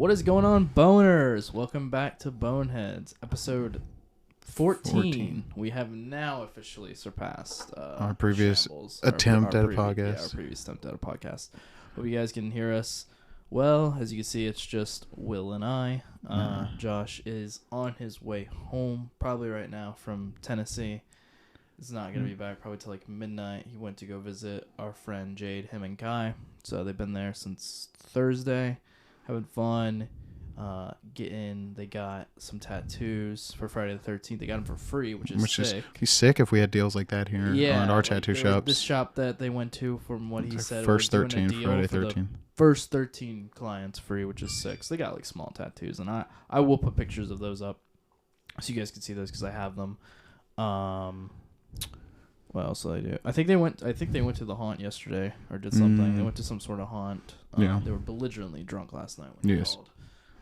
What is going on, boners? Welcome back to Boneheads, episode 14. We have now officially surpassed our previous Shambles, attempt at a podcast. Yeah, our previous attempt at a podcast. Hope you guys can hear us well. As you can see, it's just Will and I. Josh is on his way home, probably right now from Tennessee. He's not going to be back probably till like midnight. He went to go visit our friend Jade, him and Kai. So they've been there since Thursday, having fun. They got some tattoos for Friday the 13th. They got them for free, which is sick. He's sick if we had deals like that here on our tattoo shops. This shop that they went to, from what he said, first 13, Friday 13. First 13 clients free, which is sick. So they got like small tattoos, and I will put pictures of those up so you guys can see those because I have them. What else did I do? I think they went to the haunt yesterday or did something. They went to some sort of haunt. They were belligerently drunk last night when you called.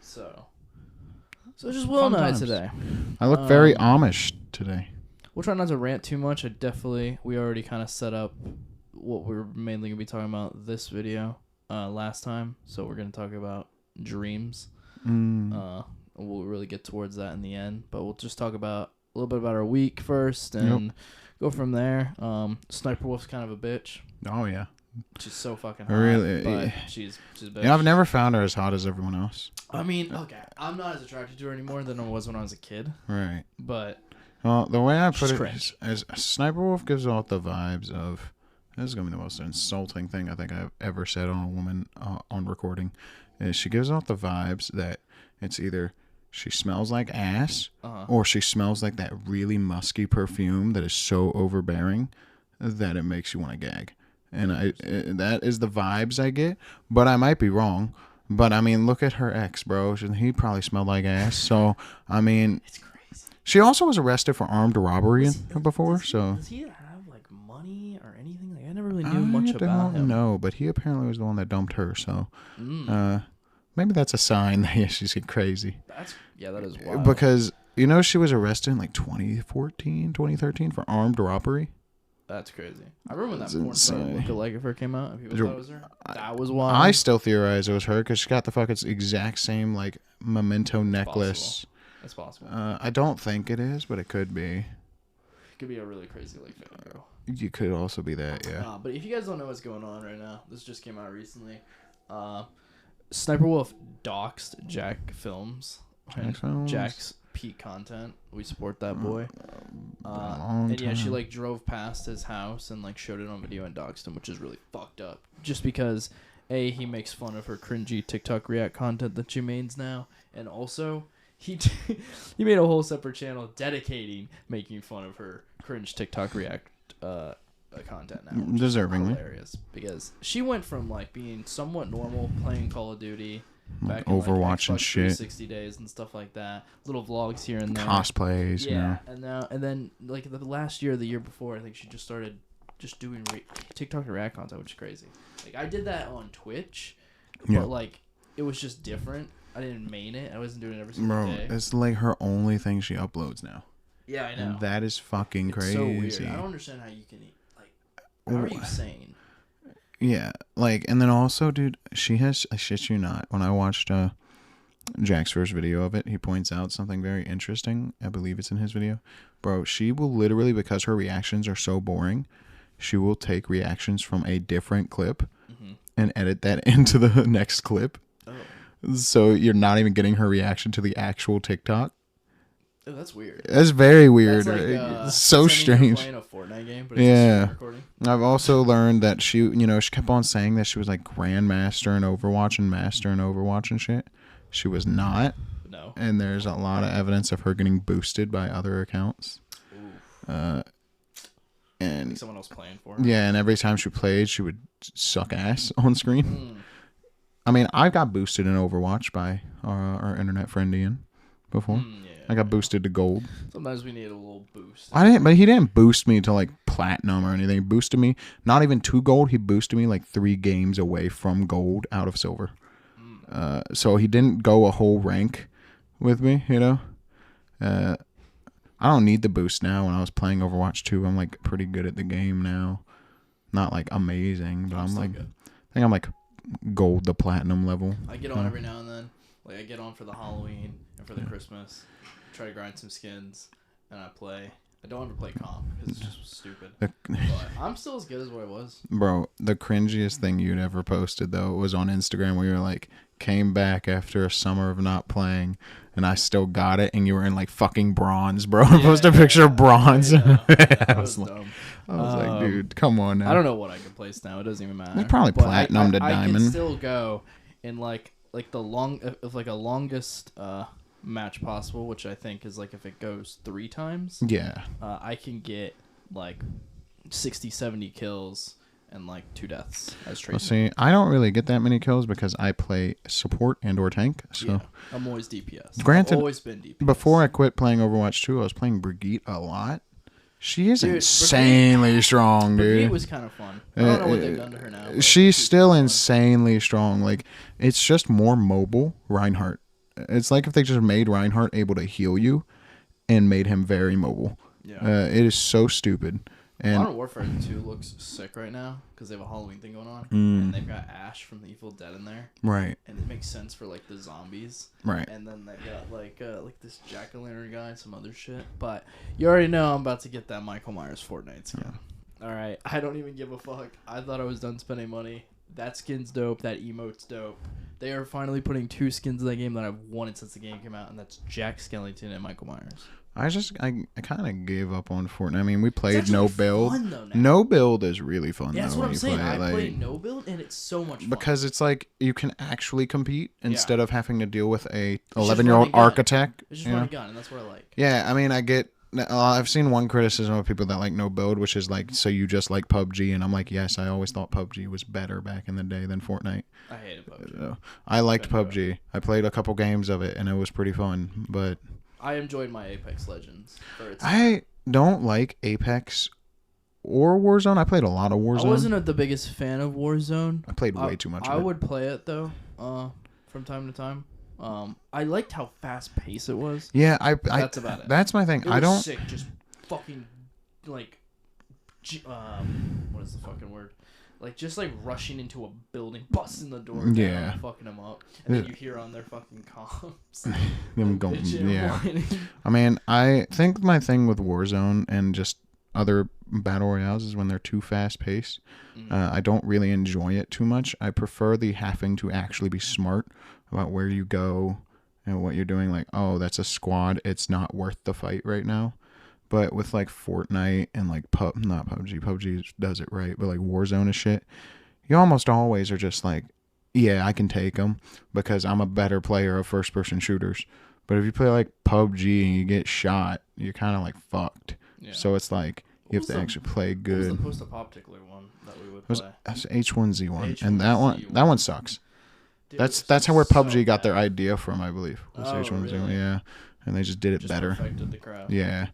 So just Will and I today. I look very Amish today. We'll try not to rant too much. We already kind of set up what we're mainly going to be talking about this video last time. So we're going to talk about dreams. We'll really get towards that in the end. But we'll just talk about a little bit about our week first and go from there. Sniper Wolf's kind of a bitch. Oh, yeah. She's so fucking hot. Really? But she's a bitch. Yeah, I've never found her as hot as everyone else. I mean, okay, I'm not as attracted to her anymore than I was when I was a kid. Right. But well, the way I put it is Sniper Wolf gives off the vibes of, this is going to be the most insulting thing I think I've ever said on a woman on recording, is she gives off the vibes that it's either she smells like ass or she smells like that really musky perfume that is so overbearing that it makes you want to gag. And that is the vibes I get, but I might be wrong. But I mean, look at her ex, bro. He probably smelled like ass. So I mean, it's crazy. She also was arrested for armed robbery before. Does he have like money or anything? Like I never really knew much about him. No, but he apparently was the one that dumped her. So maybe that's a sign that she's crazy. That is wild. Because she was arrested in like 2014, 2013 for armed robbery. That's crazy. I remember when that porn star lookalike of her came out and people thought it was her. That was wild. I still theorize it was her because she got the fucking exact same like memento necklace. That's possible. I don't think it is, but it could be. It could be a really crazy like girl. You could also be that, yeah. But if you guys don't know what's going on right now, this just came out recently. Sniper Wolf doxed Jack Films. Jack's peak content. We support that boy. And yeah, she like drove past his house and like showed it on video and doxed him, which is really fucked up. Just because he makes fun of her cringy TikTok React content that she mains now, and also he made a whole separate channel dedicating making fun of her cringe TikTok React content now. Deservingly. Hilarious because she went from like being somewhat normal playing Call of Duty. Back Overwatch in, and shit, 60 days and stuff like that. Little vlogs here and there, cosplays. And then like the last year, or the year before, I think she just started doing TikTok and React content, which is crazy. Like I did that on Twitch, but like it was just different. I didn't main it. I wasn't doing it every single day. It's like her only thing she uploads now. Yeah, I know. And that is fucking crazy. So weird. I don't understand how you can eat. Like, how are you sane? Yeah, like, and then also, dude, she has, I shit you not, when I watched Jack's first video of it, he points out something very interesting. I believe it's in his video. Bro, she will literally, because her reactions are so boring, she will take reactions from a different clip and edit that into the next clip. Oh. So you're not even getting her reaction to the actual TikTok. Oh, that's weird. That's very weird. Like, it's so strange. Playing a Fortnite game, but it's recording. I've also learned that she kept on saying that she was like Grandmaster in Overwatch and Master in Overwatch and shit. She was not. No. And there's a lot of evidence of her getting boosted by other accounts. And like someone else playing for her. Yeah, and every time she played, she would suck ass on screen. I mean, I got boosted in Overwatch by our internet friend Ian before. I got boosted to gold. Sometimes we need a little boost. But he didn't boost me to like platinum or anything. He boosted me not even to gold. He boosted me like 3 games away from gold out of silver. So he didn't go a whole rank with me, I don't need the boost now. When I was playing Overwatch 2, I'm like pretty good at the game now. Not like amazing, but I'm like, I think I'm like gold to platinum level. I get on every now and then. Like I get on for the Halloween and for the Christmas, try to grind some skins, and I play. I don't ever play comp because it's just stupid. But I'm still as good as what I was. Bro, the cringiest thing you'd ever posted, though, was on Instagram where you were like, came back after a summer of not playing, and I still got it, and you were in like fucking bronze, bro. I posted a picture of bronze. I was dumb. I was like, dude, come on now. I don't know what I can place now. It doesn't even matter. It's probably platinum to diamond. I can still go in like the longest match possible, which I think is like if it goes 3 times. Yeah. I can get like 60, 70 kills and like 2 deaths as Tracer. Well, see, I don't really get that many kills because I play support and or tank. So yeah, I'm always DPS. Granted, I've always been DPS. Before I quit playing Overwatch 2, I was playing Brigitte a lot. She is insanely strong, dude. Brigitte was kind of fun. I don't know what they've done to her now. She's still insanely strong. Like, it's just more mobile Reinhardt. It's like if they just made Reinhardt able to heal you and made him very mobile. Yeah. It is so stupid. And Modern Warfare 2 looks sick right now because they have a Halloween thing going on. And they've got Ash from the Evil Dead in there. Right. And it makes sense for like the zombies. Right. And then they've got like this jack-o'-lantern guy and some other shit. But you already know I'm about to get that Michael Myers Fortnite skin. Yeah. All right. I don't even give a fuck. I thought I was done spending money. That skin's dope. That emote's dope. They are finally putting 2 skins in that game that I've wanted since the game came out, and that's Jack Skellington and Michael Myers. I kind of gave up on Fortnite. I mean, we played no build. Fun, though, now. No build is really fun. Yeah, that's though, what I'm saying. I like, play no build, and it's so much fun. Because it's like you can actually compete instead of having to deal with a 11-year-old architect. architect. It's just run a gun, and that's what I like. Yeah, I mean, I get. I've seen one criticism of people that like no build, which is like, so you just like PUBG, and I'm like, yes, I always thought PUBG was better back in the day than Fortnite. I hated PUBG. I liked PUBG. I played a couple games of it, and it was pretty fun, but I enjoyed my Apex Legends. I don't like Apex or Warzone. I played a lot of Warzone. I wasn't the biggest fan of Warzone. I played way too much of it. I it. would play it, though, from time to time. I liked how fast paced it was. Yeah, that's about it. That's my thing. It I don't. Sick, just fucking like, what is the fucking word? Like just like rushing into a building, busting the door down, and fucking them up, and then you hear on their fucking comms them going. Yeah. I mean, I think my thing with Warzone and just other battle royales is when they're too fast paced. I don't really enjoy it too much. I prefer the having to actually be smart about where you go and what you're doing. Like, oh, that's a squad. It's not worth the fight right now. But with like Fortnite and like not PUBG. PUBG does it right. But like Warzone and shit, you almost always are just like, yeah, I can take them because I'm a better player of first person shooters. But if you play like PUBG and you get shot, you're kind of like fucked. Yeah. So it's like you have to actually play good. What was the post-apocalyptic one that we would play? That's H1Z1, and that one sucks. Dude, that's how where PUBG got their idea from, I believe. Was H1Z1, really? Yeah, and they just did it better. Perfected the crowd. Yeah,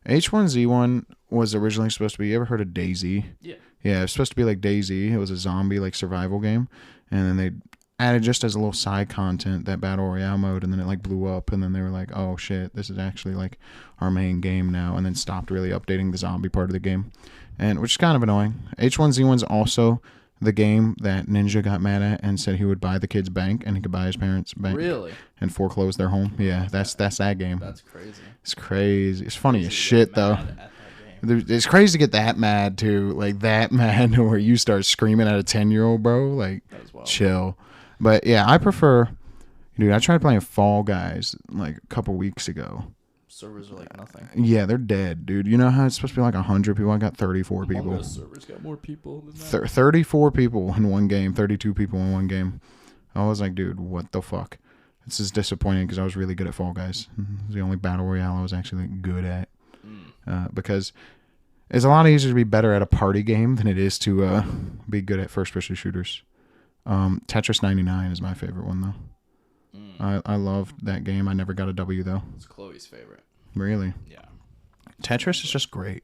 H1Z1 was originally supposed to be. You ever heard of DayZ? Yeah. Yeah, it was supposed to be like DayZ. It was a zombie like survival game, and then they added just as a little side content that battle royale mode, and then it like blew up, and then they were like, oh shit, this is actually like our main game now, and then stopped really updating the zombie part of the game, and which is kind of annoying. H1Z1's also the game that Ninja got mad at and said he would buy the kid's bank, and he could buy his parents' bank. Really? And foreclose their home. Yeah, that's that game. That's crazy. It's crazy. It's funny as shit though. It's crazy to get that mad too, like that mad where you start screaming at a 10-year-old, bro. Like, chill. But yeah, I prefer. Dude, I tried playing Fall Guys like a couple weeks ago. Servers are like nothing. Yeah, they're dead, dude. You know how it's supposed to be like 100 people? I got 34 people. Those servers got more people than that. 34 people in one game, 32 people in one game. I was like, dude, what the fuck? This is disappointing because I was really good at Fall Guys. It was the only battle royale I was actually like, good at. Because it's a lot easier to be better at a party game than it is to be good at first-person shooters. Tetris 99 is my favorite one, though. I loved that game. I never got a W, though. It's Chloe's favorite. Really? Yeah. Tetris is just great.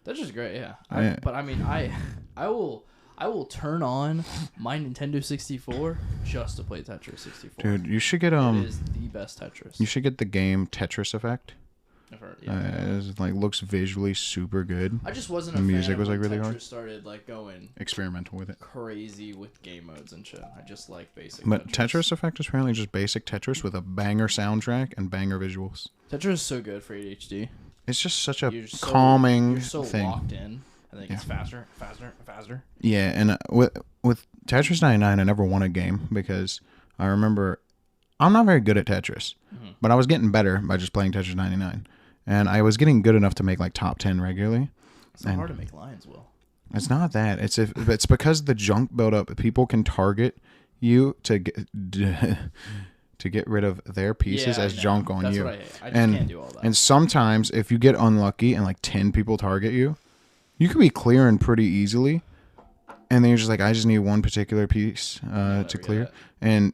That's just great, yeah. But I mean, I will turn on my Nintendo 64 just to play Tetris 64. Dude, you should get It is the best Tetris. You should get the game Tetris Effect. I've heard, yeah. It like looks visually super good. I just wasn't a the music fan was of like when really Tetris hard. started like going experimental with it, crazy with game modes and shit. I just like basic. But Tetris Effect is apparently just basic Tetris with a banger soundtrack and banger visuals. Tetris is so good for ADHD. It's just such a calming You're so thing. locked in. I think it's faster, faster, faster. Yeah, and with Tetris 99, I never won a game because I remember I'm not very good at Tetris, but I was getting better by just playing Tetris 99, and I was getting good enough to make like top 10 regularly. It's not hard to make lines, Will. It's not that. It's because the junk buildup. People can target you to get rid of their pieces as junk on That's you. What I hate. I just can't do all that. And sometimes if you get unlucky and like 10 people target you, you could be clearing pretty easily. And then you're just like, I just need one particular piece to clear. And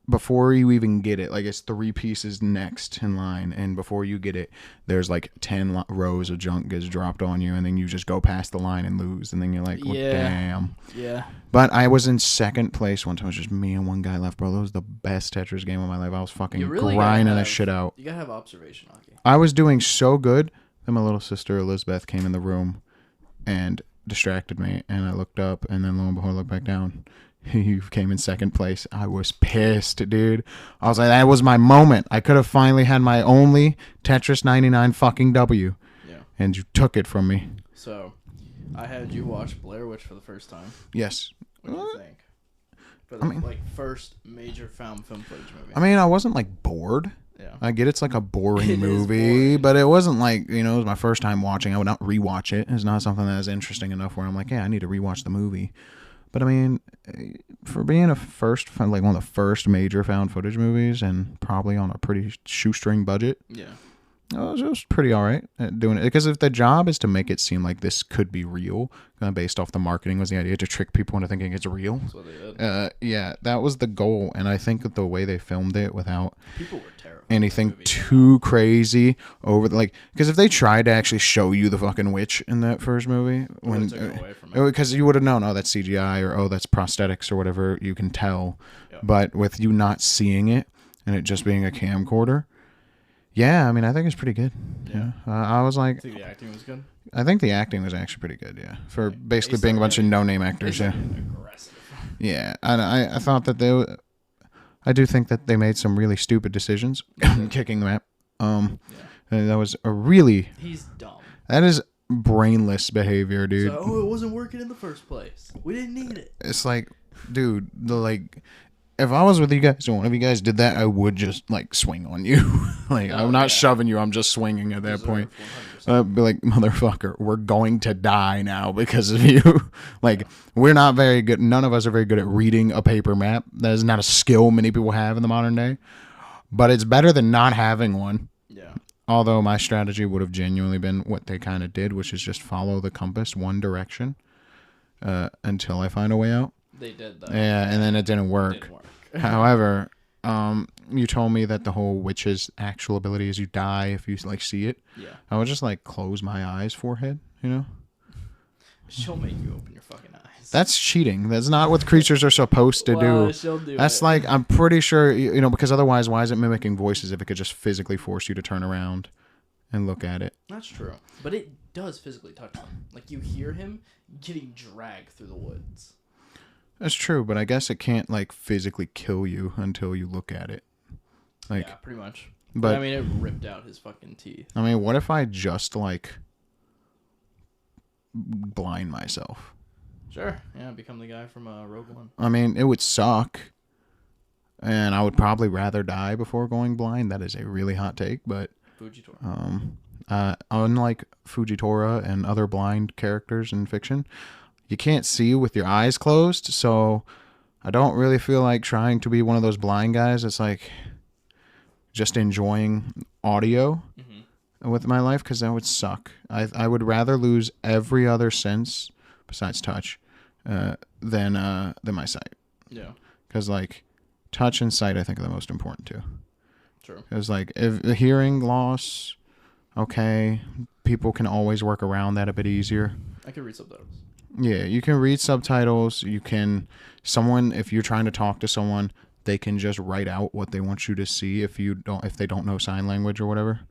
before you even get it, like it's 3 pieces next in line. And before you get it, there's like 10 rows of junk gets dropped on you. And then you just go past the line and lose. And then you're like, well, damn. Yeah. But I was in second place one time. It was just me and one guy left, bro. That was the best Tetris game of my life. I was fucking grinding that shit out. You gotta have observation, Aki. I was doing so good. Then my little sister Elizabeth came in the room and distracted me, and I looked up, and then lo and behold, I looked back down. You came in second place. I was pissed, dude. I was like, that was my moment. I could have finally had my only Tetris 99 fucking W. Yeah. And you took it from me. So, I had you watch Blair Witch for the first time. Yes. What do you think? For the first major found film footage movie. I mean, I wasn't like bored. Yeah. I get it's like a boring movie, but it wasn't like, it was my first time watching. I would not rewatch it. It's not something that is interesting enough where I'm like, yeah, I need to rewatch the movie. But I mean, for being one of the first major found footage movies and probably on a pretty shoestring budget, yeah, it was pretty all right at doing it. Because if the job is to make it seem like this could be real, based off the marketing was the idea to trick people into thinking it's real. That's what they did. Yeah, that was the goal. And I think that the way they filmed it without people were terrified. Anything too crazy over because if they tried to actually show you the fucking witch in that first movie, because you would have known, oh, that's CGI or oh, that's prosthetics or whatever, you can tell. Yep. But with you not seeing it and it just being a camcorder, yeah, I mean, I think it's pretty good. Yeah, I was like, think the acting was good. I think the acting was actually pretty good. Yeah, for basically being a bunch of no-name actors. Yeah, aggressive. Yeah, and I thought that I do think that they made some really stupid decisions kicking the map. That was he's dumb. That is brainless behavior, dude. So, it wasn't working in the first place. We didn't need it. It's like, dude, if I was with you guys and one of you guys did that, I would just swing on you. I'm not shoving you. I'm just swinging at that point. Be like, motherfucker, we're going to die now because of you. We're not very good. None of us are very good at reading a paper map. That is not a skill many people have in the modern day. But it's better than not having one. Yeah. Although my strategy would have genuinely been what they kind of did, which is just follow the compass one direction until I find a way out. They did that. Yeah, and then it didn't work. However, you told me that the whole witch's actual ability is you die if you see it. Yeah. I would just close my eyes, forehead, She'll make you open your fucking eyes. That's cheating. That's not what creatures are supposed to do. She'll do That's it. I'm pretty sure, because otherwise, why is it mimicking voices if it could just physically force you to turn around and look at it? That's true. But it does physically touch him. You hear him getting dragged through the woods. That's true, but I guess it can't physically kill you until you look at it. Yeah, pretty much. But I mean, it ripped out his fucking teeth. I mean, what if I just blind myself? Sure. Yeah, become the guy from Rogue One. I mean, it would suck, and I would probably rather die before going blind. That is a really hot take, but Fujitora. Unlike Fujitora and other blind characters in fiction, you can't see with your eyes closed, so I don't really feel like trying to be one of those blind guys that's just enjoying audio with my life, because that would suck. I would rather lose every other sense besides touch than my sight. Yeah. Because touch and sight I think are the most important too. True. Because if the hearing loss, okay, people can always work around that a bit easier. I can read subtitles. Yeah, you can read subtitles. You can, if you're trying to talk to someone, they can just write out what they want you to see if they don't know sign language or whatever.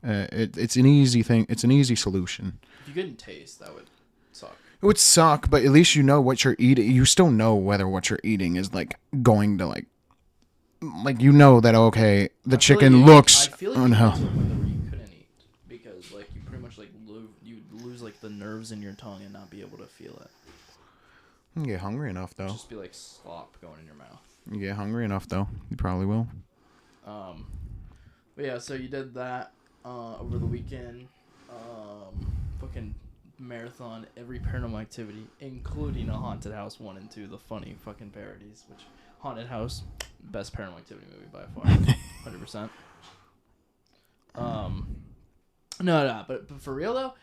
It's an easy thing. It's an easy solution. If you couldn't taste, that would suck. It would suck, but at least you know what you're eating. You still know whether what you're eating is like going to like you know that okay, the chicken looks. I feel like you couldn't eat because like you pretty much like you lose like the nerves in your tongue and not be able to feel it. You get hungry enough though. Just be like slop going in your mouth. You get hungry enough though, you probably will. But yeah, so you did that over the weekend. Fucking marathon every Paranormal Activity, including a Haunted House 1 and 2, the funny fucking parodies. Which Haunted House, best Paranormal Activity movie by far, 100%. No, but for real though,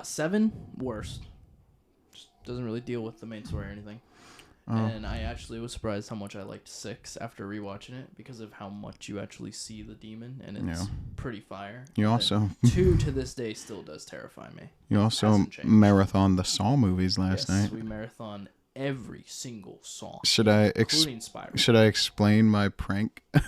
7 worst. Just doesn't really deal with the main story or anything. And I actually was surprised how much I liked 6 after rewatching it because of how much you actually see the demon, and it's pretty fire. You also 2 to this day still does terrify me. You also marathon the Saw movies last night. We marathon every single Saw, including Spiral. Should I explain my prank? I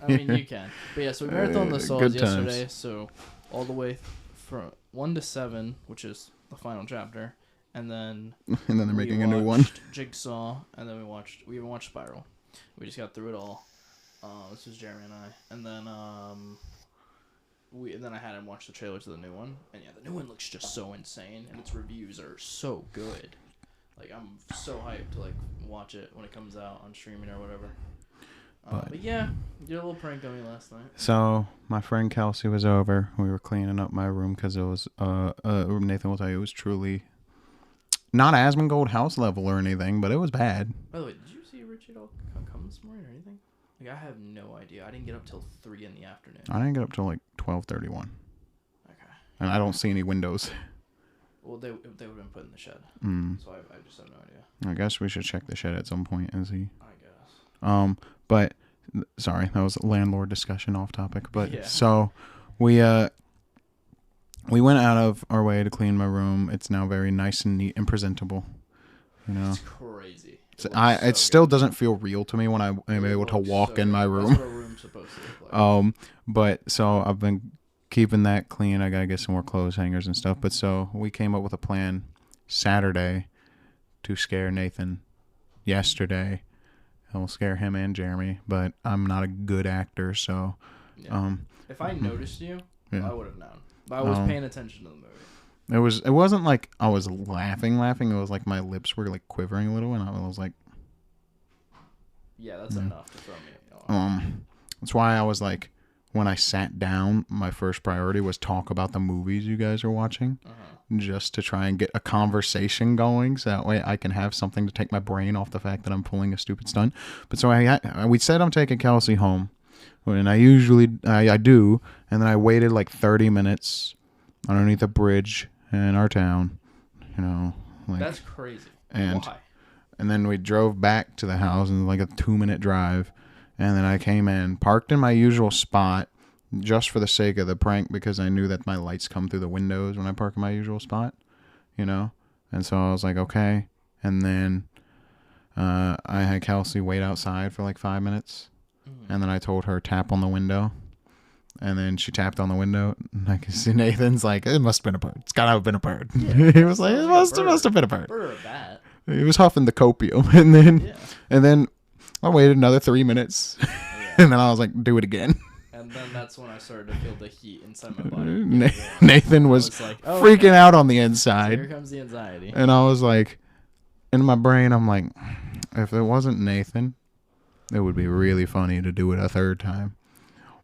mean, you can. But yeah, so we marathoned the Saws yesterday. So all the way from 1 to 7, which is the final chapter. And then they're making a new one. Jigsaw, and then we even watched Spiral. We just got through it all. This was Jeremy and I, and then I had him watch the trailer to the new one, and yeah, the new one looks just so insane, and its reviews are so good. Like I'm so hyped to like watch it when it comes out on streaming or whatever. But yeah, you did a little prank on me last night. So my friend Kelsey was over. We were cleaning up my room because it was Nathan will tell you it was truly. Not Asmongold house level or anything, but it was bad. By the way, did you see Richard come this morning or anything? Like, I have no idea. I didn't get up till 3 in the afternoon. I didn't get up till like 12:31. Okay. And I don't see any windows. Well, they would have been put in the shed. So I just have no idea. I guess we should check the shed at some point and see. I guess. But sorry, that was a landlord discussion off topic. But yeah. So we went out of our way to clean my room. It's now very nice and neat and presentable. You know, it's crazy. It still doesn't feel real to me when I am able to walk in my room. That's what a room's supposed to look like. But so I've been keeping that clean. I gotta get some more clothes hangers and stuff. But so we came up with a plan Saturday to scare Nathan. Yesterday, and we'll scare him and Jeremy. But I'm not a good actor, so. Yeah. If I noticed you, I would have known. But I was paying attention to the movie. It wasn't like I was laughing. It was like my lips were like quivering a little, and I was like, yeah, that's enough to throw me off. That's why I was like, when I sat down, my first priority was talk about the movies you guys are watching, just to try and get a conversation going, so that way I can have something to take my brain off the fact that I'm pulling a stupid stunt. But so we said I'm taking Kelsey home. And I usually I do, and then I waited like 30 minutes underneath a bridge in our town, you know. Like, that's crazy. Why? And then we drove back to the house, and like a 2-minute drive, and then I came in, parked in my usual spot, just for the sake of the prank, because I knew that my lights come through the windows when I park in my usual spot, you know. And so I was like, okay. And then I had Kelsey wait outside for like 5 minutes. And then I told her tap on the window, and then she tapped on the window. And I could see Nathan's like, it must have been a bird. It's gotta have been a bird. Yeah, he was like, it must have been a bird. Bird or a bat. He was huffing the copium, and then I waited another 3 minutes, and then I was like, do it again. And then that's when I started to feel the heat inside my body. Nathan was like, freaking out on the inside. So here comes the anxiety. And I was like, in my brain, I'm like, if it wasn't Nathan, it would be really funny to do it a third time.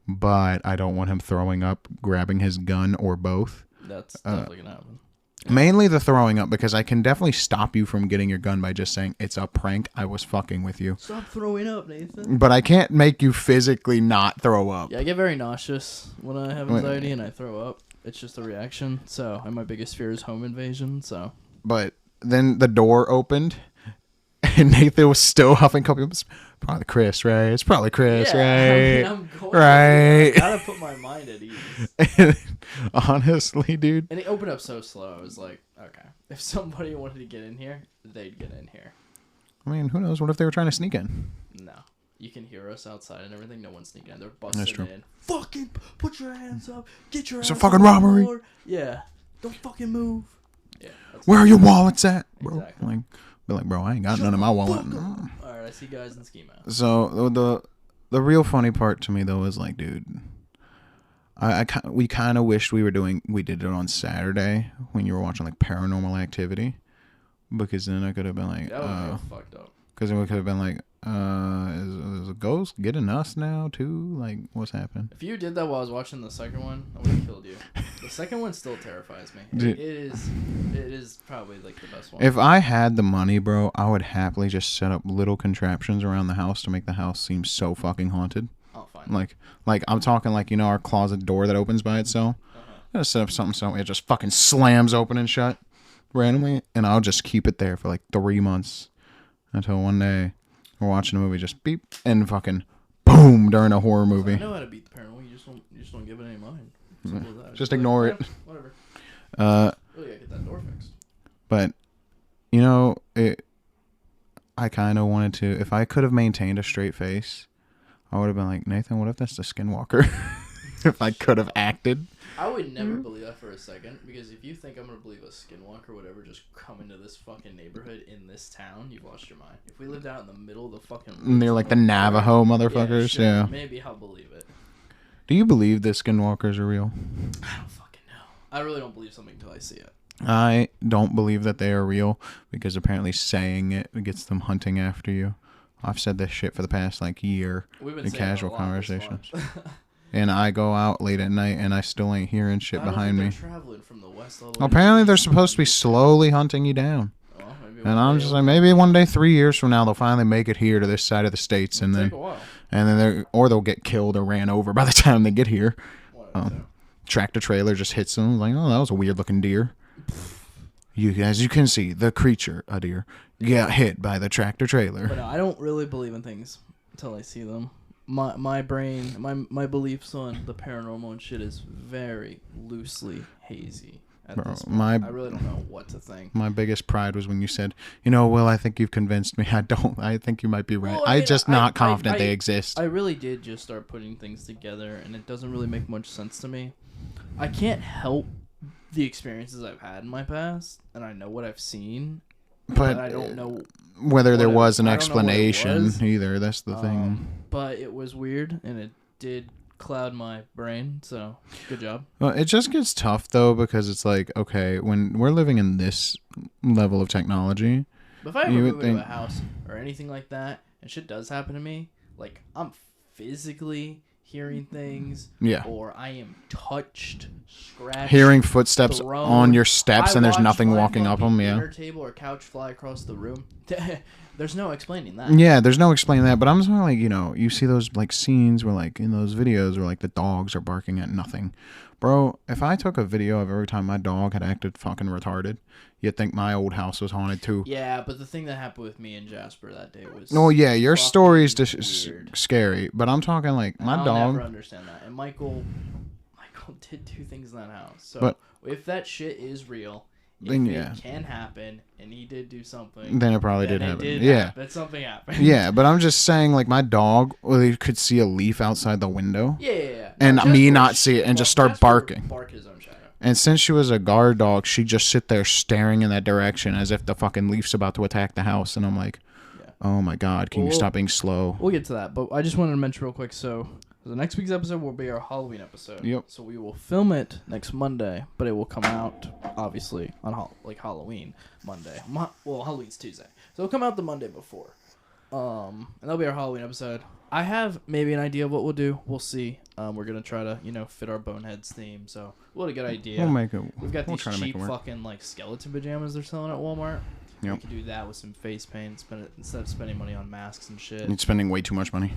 But I don't want him throwing up, grabbing his gun, or both. That's definitely going to happen. Mainly the throwing up, because I can definitely stop you from getting your gun by just saying, it's a prank, I was fucking with you. Stop throwing up, Nathan. But I can't make you physically not throw up. Yeah, I get very nauseous when I have anxiety and I throw up. It's just a reaction. So, and my biggest fear is home invasion, so. But then the door opened, and Nathan was still huffing copium. It's probably Chris, right? It's probably Chris, right? I mean, I'm going right. I gotta put my mind at ease. And honestly, dude. And it opened up so slow. I was like, okay. If somebody wanted to get in here, they'd get in here. I mean, who knows? What if they were trying to sneak in? No. you can hear us outside and everything. No one's sneaking in. They're busting in. Fucking put your hands up. Get your. It's a fucking robbery. Yeah. Don't fucking move. Yeah. Where are your wallets at, bro? Exactly. Be like, bro, I ain't got none in my wallet. All right, I see guys in ski masks. So the real funny part to me though is like, dude, we kind of wished we did it on Saturday when you were watching like Paranormal Activity, because then I could have been like, that would be fucked up. Because then we could have been like, is a ghost getting us now too? Like, what's happening? If you did that while I was watching the second one, I would have killed you. The second one still terrifies me. It is probably like the best one. If I had the money, bro, I would happily just set up little contraptions around the house to make the house seem so fucking haunted. Oh, fine. Like I'm talking like, you know, our closet door that opens by itself. I'm gonna set up something so it just fucking slams open and shut randomly, and I'll just keep it there for like 3 months until one day we're watching a movie, just beep and fucking boom during a horror movie. I know how to beat the paranormal. You just don't give it any mind. Just ignore it. Whatever. Really gotta get that door fixed. But you know, I kind of wanted to. If I could have maintained a straight face, I would have been like, Nathan, what if that's the Skinwalker? If I could have acted. I would never believe that for a second, because if you think I'm going to believe a skinwalker or whatever just coming to this fucking neighborhood in this town, you've lost your mind. If we lived out in the middle of the fucking... They're like the Navajo motherfuckers, yeah. Maybe I'll believe it. Do you believe the Skinwalkers are real? I don't fucking know. I really don't believe something until I see it. I don't believe that they are real, because apparently saying it gets them hunting after you. I've said this shit for the past like year in casual conversations. And I go out late at night and I still ain't hearing shit behind me. Traveling from the west all the way apparently they're supposed to be slowly hunting you down. And I'm just like, maybe one day, 3 years from now, they'll finally make it here to this side of the states, and then they'll get killed or ran over by the time they get here. Tractor trailer just hits them, like, oh, that was a weird looking deer. As you can see, the creature, a deer, got hit by the tractor trailer. But no, I don't really believe in things until I see them. My brain, my beliefs on the paranormal and shit is very loosely hazy. Bro, I really don't know what to think. My biggest pride was when you said, you know, well, I think you've convinced me. I don't. I think you might be right. Well, I'm just not confident they exist. I really did just start putting things together, and it doesn't really make much sense to me. I can't help the experiences I've had in my past, and I know what I've seen, but I don't know whether there was an explanation either. That's the thing. But it was weird, and it did cloud my brain, so good job. Well, it just gets tough though, because it's like, okay, when we're living in this level of technology, but if I ever move into a house or anything like that and shit does happen to me, like, I'm physically hearing things, or I am touched, scratched, hearing footsteps on your steps, and there's nothing walking up them. Dinner table or couch fly across the room. There's no explaining that. Yeah, there's no explaining that. But I'm just like, you know, you see those like scenes where like in those videos where like the dogs are barking at nothing. Bro, if I took a video of every time my dog had acted fucking retarded, you'd think my old house was haunted too. Yeah, but the thing that happened with me and Jasper that day was... Oh, yeah, your story's just scary. But I'm talking like my dog... I'll never understand that. And Michael did two things in that house. So if that shit is real... Then it can happen, and he did do something. Then it probably did happen. But something happened. Yeah, but I'm just saying, like, my dog, he could see a leaf outside the window. Yeah. And me not see it and just start barking. Bark his own shadow. And since she was a guard dog, she'd just sit there staring in that direction as if the fucking leaf's about to attack the house. And I'm like, oh my God, can you stop being slow? We'll get to that, but I just wanted to mention real quick, so... The next week's episode will be our Halloween episode. Yep. So we will film it next Monday, but it will come out, obviously, on Halloween Monday. Halloween's Tuesday. So it'll come out the Monday before. And that'll be our Halloween episode. I have maybe an idea of what we'll do. We'll see. We're going to try to, fit our Boneheads theme. So we'll have a good idea. We've got these cheap fucking, skeleton pajamas they're selling at Walmart. Yep. We can do that with some face paint instead of spending money on masks and shit. You're spending way too much money.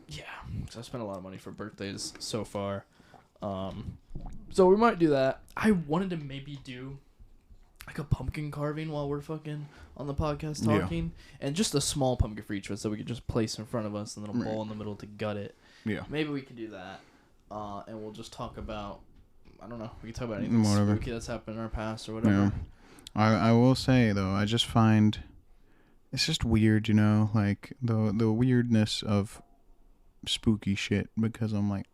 Yeah, because I've spent a lot of money for birthdays so far. So we might do that. I wanted to maybe do like a pumpkin carving while we're fucking on the podcast talking. Yeah. And just a small pumpkin for each of us that we could just place in front of us and then a bowl in the middle to gut it. Yeah. Maybe we can do that. And we'll just talk about, I don't know, we can talk about anything spooky that's happened in our past or whatever. Yeah. I will say, though, I just find it's just weird, like the weirdness of spooky shit because I'm like,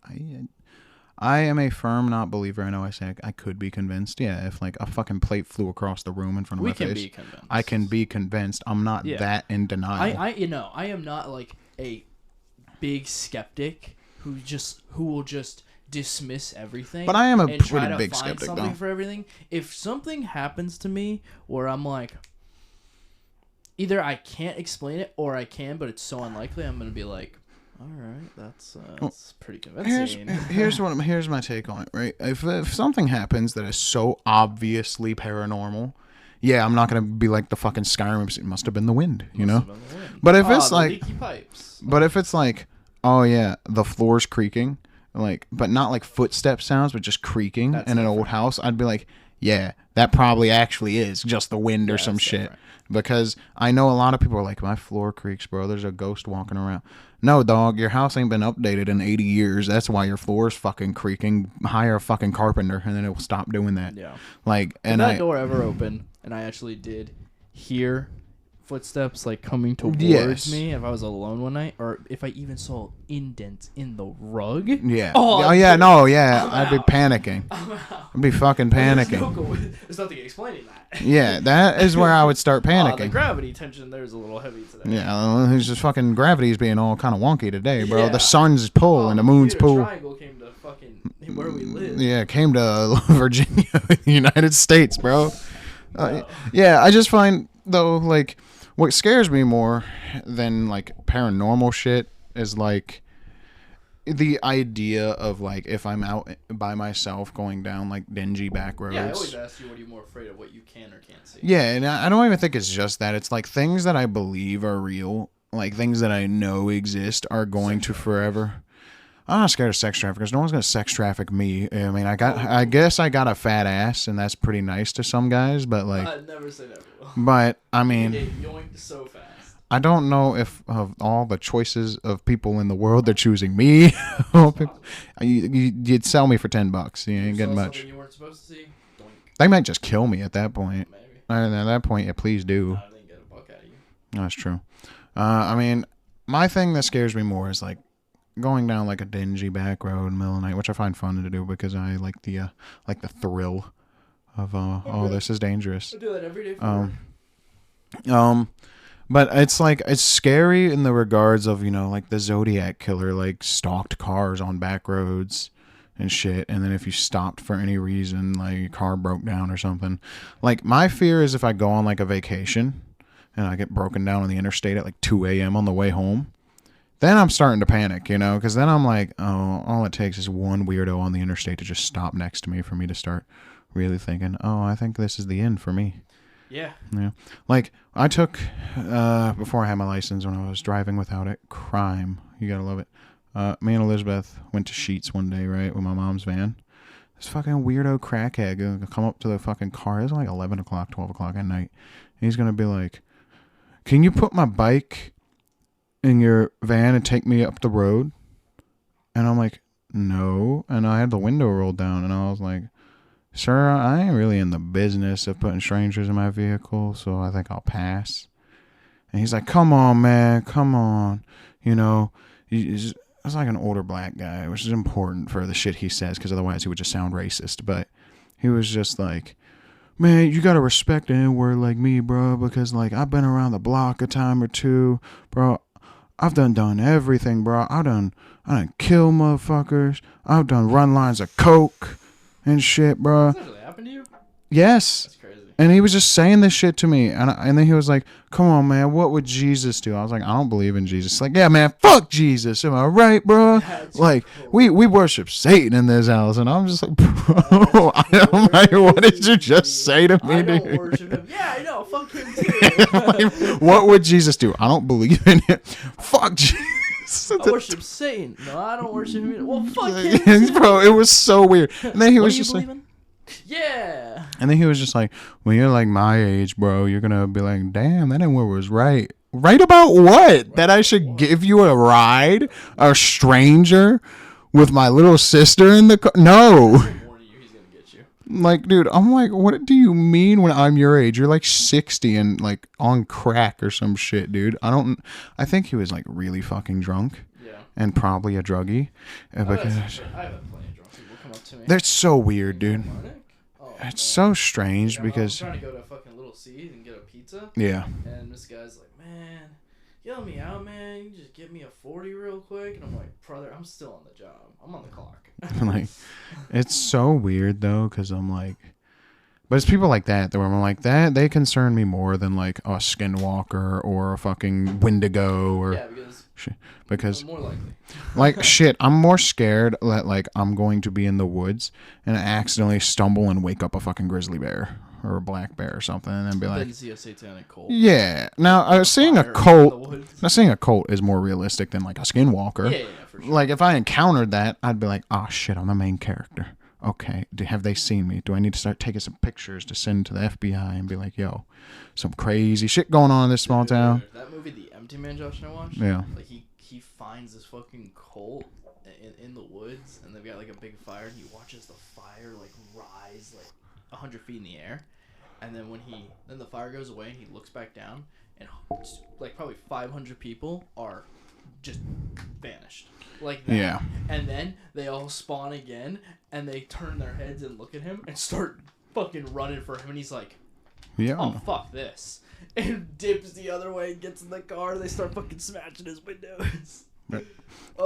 I am a firm not believer. I know I say I could be convinced. Yeah, if like a fucking plate flew across the room in front of my face, be convinced. I can be convinced. I'm not that in denial. I am not like a big skeptic who will just dismiss everything. But I am a pretty big skeptic something for everything. If something happens to me where I'm like, either I can't explain it or I can, but it's so unlikely, I'm gonna be like, all right, that's pretty convincing. Here's my take on it. Right, if something happens that is so obviously paranormal, yeah, I'm not gonna be like the fucking Skyrim. It must have been the wind, you know. But if it's like leaky pipes. But if it's like, oh yeah, the floor's creaking, like, but not like footstep sounds, but just creaking in an old house, I'd be like, yeah, that probably actually is just the wind or some shit. Different. Because I know a lot of people are like, my floor creaks, bro. There's a ghost walking around. No, dog, your house ain't been updated in 80 years. That's why your floor's fucking creaking. Hire a fucking carpenter, and then it will stop doing that. Yeah. Like, and that door ever opened, and I actually did hear footsteps like coming towards me if I was alone one night, or if I even saw indents in the rug. Yeah. I'd be panicking. I'd be fucking panicking. There's nothing explaining that. Yeah, that is where I would start panicking. The gravity tension there's a little heavy today. Yeah, it's just fucking gravity's being all kind of wonky today, bro. Yeah. The sun's pull and the moon's pull. Triangle came to fucking where we live. Yeah, came to Virginia, United States, bro. Yeah, I just find though, like, what scares me more than like paranormal shit is like the idea of like if I'm out by myself going down like dingy back roads. Yeah, I always ask you, what are you more afraid of, what you can or can't see? Yeah, and I don't even think it's just that. It's like things that I believe are real, like things that I know exist are going to forever. I'm not scared of sex traffickers. No one's gonna sex traffic me. I mean, I guess I got a fat ass, and that's pretty nice to some guys. But like, I'd never say never. But I mean, yoinked so fast. I don't know if of all the choices of people in the world, they're choosing me. You'd sell me for $10. You ain't getting much. You weren't supposed to see? Doink. They might just kill me at that point. Maybe. And at that point, yeah, please do. They didn't get a buck out of you. That's true. I mean, my thing that scares me more is like going down like a dingy back road in the middle of the night, which I find fun to do because I like the thrill of this is dangerous. I do that every day for work. But it's like, it's scary in the regards of, you know, like the Zodiac killer, like stalked cars on back roads and shit. And then if you stopped for any reason, like your car broke down or something. Like my fear is if I go on like a vacation and I get broken down on the interstate at like 2 a.m. on the way home, then I'm starting to panic, you know, because then I'm like, oh, all it takes is one weirdo on the interstate to just stop next to me for me to start really thinking, oh, I think this is the end for me. Yeah. Yeah. Like, I took, before I had my license, when I was driving without it, crime. You gotta love it. Me and Elizabeth went to Sheetz one day, right, with my mom's van. This fucking weirdo crackhead gonna come up to the fucking car. It was like 11 o'clock, 12 o'clock at night. And he's gonna be like, can you put my bike in your van and take me up the road? And I'm like, no. And I had the window rolled down, and I was like, sir, I ain't really in the business of putting strangers in my vehicle, so I think I'll pass. And he's like, come on, man, come on. You know, it's like an older black guy, which is important for the shit he says, because otherwise he would just sound racist. But he was just like, man, you got to respect an N-word like me, bro, because, like, I've been around the block a time or two, bro. I've done everything, bro. I done kill motherfuckers. I've done run lines of coke and shit, bro. Does that really happen to you? Yes. That's crazy. And he was just saying this shit to me. And then he was like, come on, man, what would Jesus do? I was like, I don't believe in Jesus. Like, yeah, man, fuck Jesus. Am I right, bro? That's like, cool. we worship Satan in this house. And I'm just like, bro, I'm like, what did you just say to me, I don't dude? worship him. Yeah, I know. Fuck him, too. Like, what would Jesus do? I don't believe in it. Fuck Jesus. I worship Satan. No, I don't worship him. Well, fuck him. Bro, it was so weird. And then he was just like, yeah. And then he was just like, when you're like my age, bro, you're gonna be like, damn, that N-word was right. Right about what? Right, that I should give you a ride? A stranger with my little sister in the car? No. Like, dude, I'm like, what do you mean when I'm your age? You're like 60 and like on crack or some shit, dude. I think he was like really fucking drunk. Yeah. and probably a druggie. Because I have plenty of drunk people come up to me. that's so weird, dude. Oh, it's so strange because I'm trying to go to fucking Little Caesars and get a pizza. Yeah. And this guy's like, man, you help me out, man. You can just get me a 40 real quick. And I'm like, brother, I'm still on the job. I'm on the clock. Like, it's so weird though, because I'm like, but it's people like that where I'm like, that they concern me more than like a skinwalker or a fucking Wendigo or because more likely. Like shit, I'm more scared that like I'm going to be in the woods and accidentally stumble and wake up a fucking grizzly bear or a black bear or something and be like, didn't see a satanic cult. Yeah. Now seeing a cult, is more realistic than like a skinwalker. Yeah, for sure. Like if I encountered that, I'd be like, oh shit, I'm the main character. Okay, have they seen me? Do I need to start taking some pictures to send to the FBI and be like, yo, some crazy shit going on in this small town? That movie, The Empty Man, Josh and I watched. Yeah. Like he finds this fucking cult in the woods, and they've got like a big fire, and he watches the fire like rise like 100 feet in the air, and then then the fire goes away, and he looks back down, and like probably 500 people are just vanished. Like that. Yeah. And then they all spawn again, and they turn their heads and look at him and start fucking running for him, and he's like, yeah, oh, fuck this. And dips the other way, gets in the car, they start fucking smashing his windows. But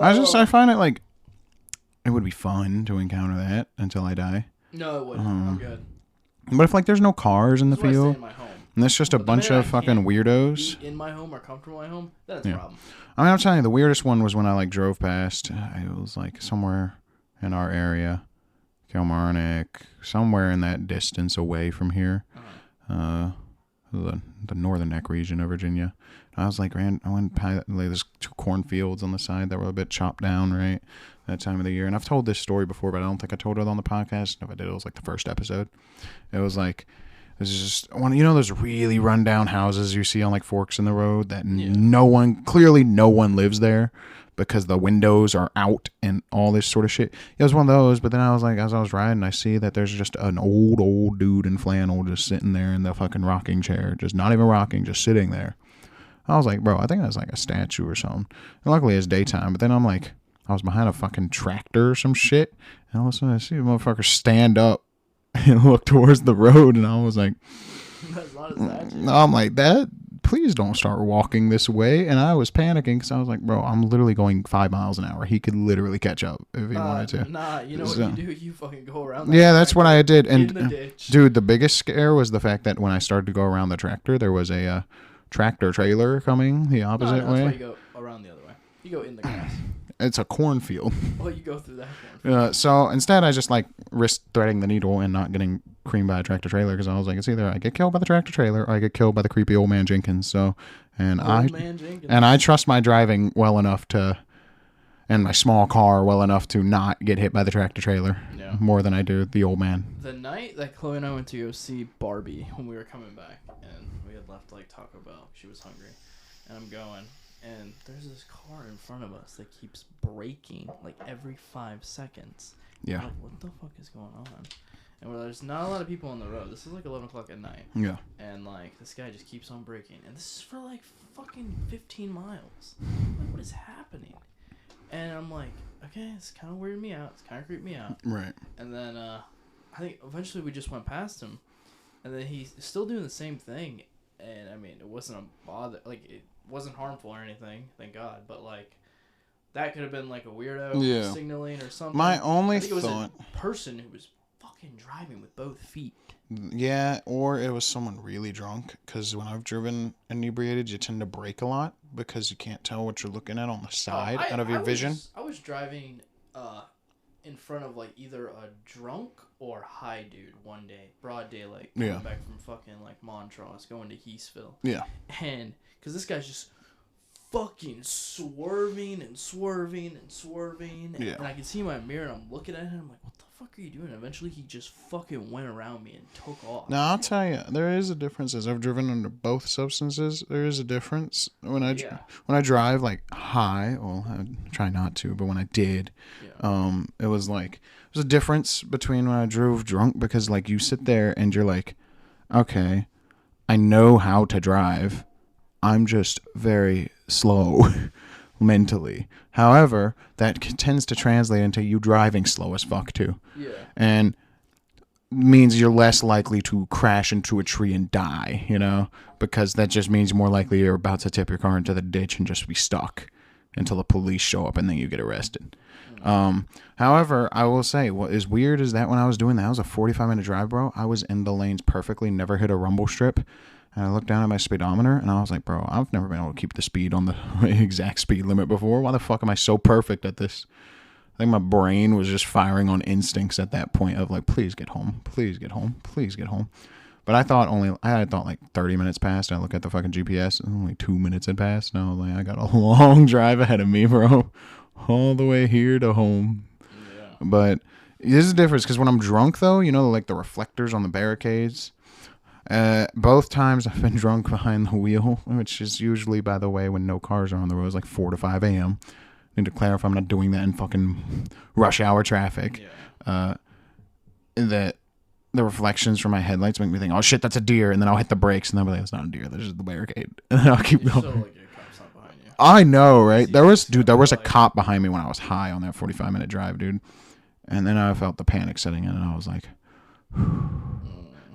I find it like, it would be fun to encounter that until I die. No, it wouldn't. I'm good. But if like there's no cars in the field, I stay in my home. And it's just a bunch of fucking weirdos in my home or comfortable in my home, then it's a problem. I mean, I'm telling you, the weirdest one was when I like drove past. It was like somewhere in our area, Kilmarnock, somewhere in that distance away from here, the northern neck region of Virginia. And I was like, I went by like, there's 2 cornfields on the side that were a bit chopped down, right, that time of the year. And I've told this story before, but I don't think I told it on the podcast. If I did, it was like the first episode. It was like, this is just one, those really rundown houses you see on like forks in the road that no one lives there because the windows are out and all this sort of shit. It was one of those, but then I was like, as I was riding, I see that there's just an old dude in flannel just sitting there in the fucking rocking chair, just not even rocking, just sitting there. I was like, bro, I think that's like a statue or something. And luckily it's daytime, but then I'm like, I was behind a fucking tractor or some shit, and all of a sudden I see a motherfucker stand up and look towards the road, and I was like, that's not a statue. I'm like, please don't start walking this way. And I was panicking because I was like, bro, I'm literally going 5 miles an hour. He could literally catch up if he wanted to. Nah, you know what you do? You fucking go around. Yeah, that's what I did. And dude, the biggest scare was the fact that when I started to go around the tractor, there was a tractor trailer coming the opposite way. That's why you go around the other way. You go in the grass. It's a cornfield. Oh, you go through that cornfield. So instead, I just like risked threading the needle and not getting creamed by a tractor trailer because I was like, it's either I get killed by the tractor trailer or I get killed by the creepy old man Jenkins. I trust my driving well enough and my small car well enough to not get hit by the tractor trailer more than I do the old man. The night that Chloe and I went to go see Barbie when we were coming back, and we had left like Taco Bell, she was hungry, and I'm going. And there's this car in front of us that keeps braking like every 5 seconds. Yeah. We're like, what the fuck is going on? And there's not a lot of people on the road. This is like 11 o'clock at night. Yeah. And like this guy just keeps on braking. And this is for like fucking 15 miles. Like, what is happening? And I'm like, okay, it's kind of weirded me out. It's kind of creeped me out. Right. And then I think eventually we just went past him. And then he's still doing the same thing. And I mean, it wasn't a bother. Like, it wasn't harmful or anything, thank God. But like, that could have been like a weirdo signaling or something. My only thought, it was a person who was fucking driving with both feet. Yeah, or it was someone really drunk. Because when I've driven inebriated, you tend to brake a lot because you can't tell what you're looking at on the side out of your vision. I was driving in front of like either a drunk or high dude one day, broad daylight, coming back from fucking like Montrose, going to Heathville. Yeah. And because this guy's just fucking swerving and swerving and swerving. And I can see my mirror and I'm looking at him. I'm like, what the fuck are you doing? Eventually he just fucking went around me and took off. Now, I'll tell you, there is a difference. As I've driven under both substances, there is a difference. When I drive like high, well, I try not to, but when I did, it was like, there's a difference between when I drove drunk because like you sit there and you're like, okay, I know how to drive. I'm just very slow. mentally. However, that tends to translate into you driving slow as fuck too. Yeah. And means you're less likely to crash into a tree and die, you know, because that just means more likely you're about to tip your car into the ditch and just be stuck until the police show up and then you get arrested. However, I will say what is weird is that when I was doing that, it was a 45-minute drive, bro. I was in the lanes perfectly, never hit a rumble strip. And I looked down at my speedometer and I was like, bro, I've never been able to keep the speed on the exact speed limit before. Why the fuck am I so perfect at this? I think my brain was just firing on instincts at that point of like, please get home, please get home, please get home. But I thought like 30 minutes passed. And I look at the fucking GPS and only 2 minutes had passed. And I was like, I got a long drive ahead of me, bro. All the way here to home. Yeah. But this is the difference because when I'm drunk, though, you know, like the reflectors on the barricades. Both times I've been drunk behind the wheel, which is usually, by the way, when no cars are on the roads, like 4 to 5 a.m. Need to clarify I'm not doing that in fucking rush hour traffic. Yeah. That the reflections from my headlights make me think, oh shit, that's a deer, and then I'll hit the brakes, and then I'll be like, it's not a deer, that's just the barricade, and then I'll keep going. Still, like, your cop's not behind you. I know, right? There was a cop behind me when I was high on that 45-minute drive, dude, and then I felt the panic setting in, and I was like,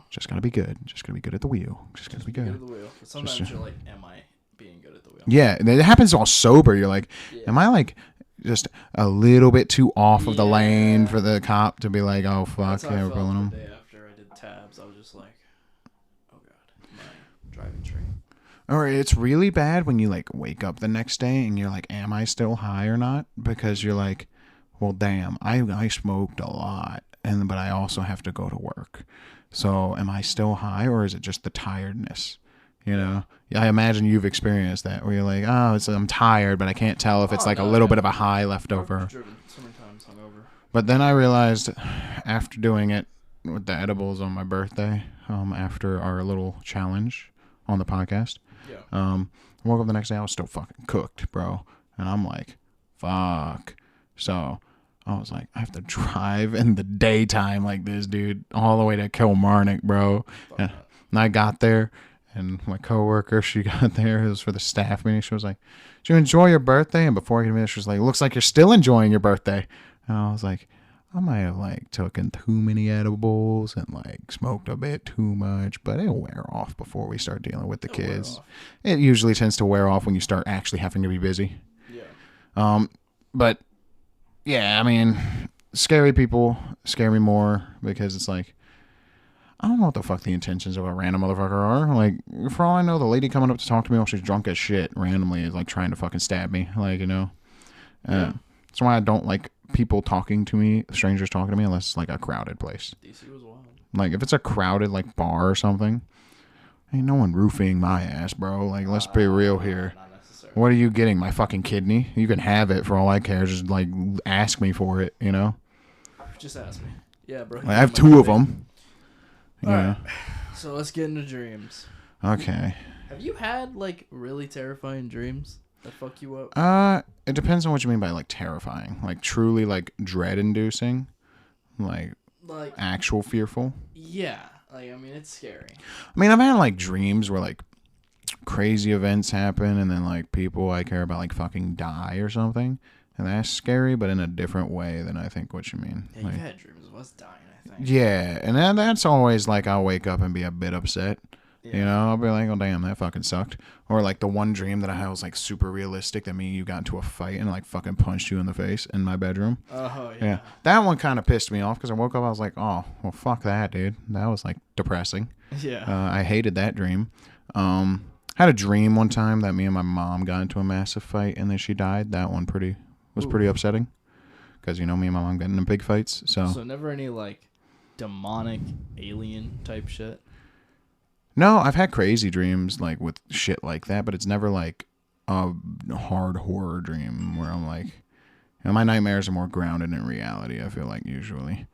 just gotta be good, just gotta be good at the wheel, just gotta be good. At the wheel. But sometimes you're like, am I being good at the wheel? Yeah, it happens all sober. You're like, am I like just a little bit too off of the lane for the cop to be like, oh fuck, yeah, we're pulling him. The day after I did tabs, I was just like, oh god, my driving train. Or it's really bad when you like wake up the next day and you're like, am I still high or not? Because you're like, well, damn, I smoked a lot, but I also have to go to work. So am I still high, or is it just the tiredness? You know, I imagine you've experienced that where you're like, oh, I'm tired, but I can't tell if it's like a little bit of a high left over. Driven so many times hungover. But then I realized after doing it with the edibles on my birthday, after our little challenge on the podcast, I woke up the next day, I was still fucking cooked, bro. And I'm like, fuck. So I was like, I have to drive in the daytime like this, dude, all the way to Kilmarnock, bro. And I got there. And my coworker, she got there. It was for the staff meeting. She was like, "Did you enjoy your birthday?" And before I could finish, she was like, "Looks like you're still enjoying your birthday." And I was like, I might have like taken too many edibles and like smoked a bit too much, but it'll wear off before we start dealing with the kids. It usually tends to wear off when you start actually having to be busy. Yeah. But yeah, I mean, scary people scare me more because it's like, I don't know what the fuck the intentions of a random motherfucker are. Like, for all I know, the lady coming up to talk to me while she's drunk as shit randomly is like trying to fucking stab me. Like, you know? Yeah. That's why I don't like people talking to me, strangers talking to me, unless it's like a crowded place. DC was wild. Like, if it's a crowded like bar or something, ain't no one roofing my ass, bro. Like, let's be real here. Not necessarily. What are you getting? My fucking kidney? You can have it for all I care. Just like ask me for it, you know? Just ask me. Yeah, bro. I have 2 of them. Alright, so let's get into dreams. Okay. Have you had, like, really terrifying dreams that fuck you up? It depends on what you mean by, like, terrifying. Like, truly, like, dread-inducing? Like actual fearful? Yeah. Like, I mean, it's scary. I mean, I've had, like, dreams where, like, crazy events happen and then, like, people I care about, like, fucking die or something. And that's scary, but in a different way than I think what you mean. Yeah, like, you've had dreams of us dying. Yeah, and that's always like I'll wake up and be a bit upset. Yeah. You know, I'll be like, oh damn, that fucking sucked. Or like the one dream that I had was like super realistic that me and you got into a fight and like fucking punched you in the face in my bedroom. Oh yeah. That one kind of pissed me off because I woke up, I was like, oh well, fuck that, dude. That was like depressing. Yeah. I hated that dream. Had a dream one time that me and my mom got into a massive fight and then she died. That one was pretty upsetting because you know me and my mom got into big fights. So never any like demonic alien type shit? No, I've had crazy dreams like with shit like that, but it's never like a hard horror dream where I'm like, you know, my nightmares are more grounded in reality. I feel like usually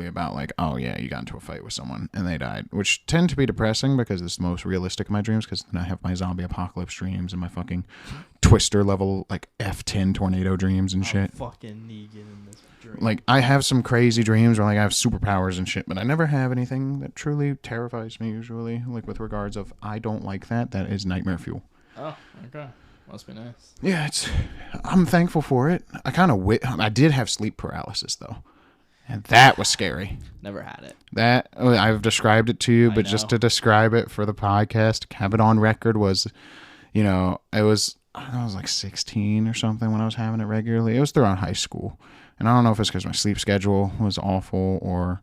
about like, oh yeah, you got into a fight with someone and they died, which tend to be depressing because it's the most realistic of my dreams. Because then I have my zombie apocalypse dreams and my fucking Twister level like F10 tornado dreams and shit. Fucking Negan in this dream. Like I have some crazy dreams where like I have superpowers and shit, but I never have anything that truly terrifies me. Usually, like with regards of I don't like that. That is nightmare fuel. Oh, okay. Must be nice. Yeah, I'm thankful for it. I did have sleep paralysis though. And that was scary. Never had it. I've described it to you, but just to describe it for the podcast, have it on record was, I was like 16 or something when I was having it regularly. It was throughout high school. And I don't know if it's because my sleep schedule was awful or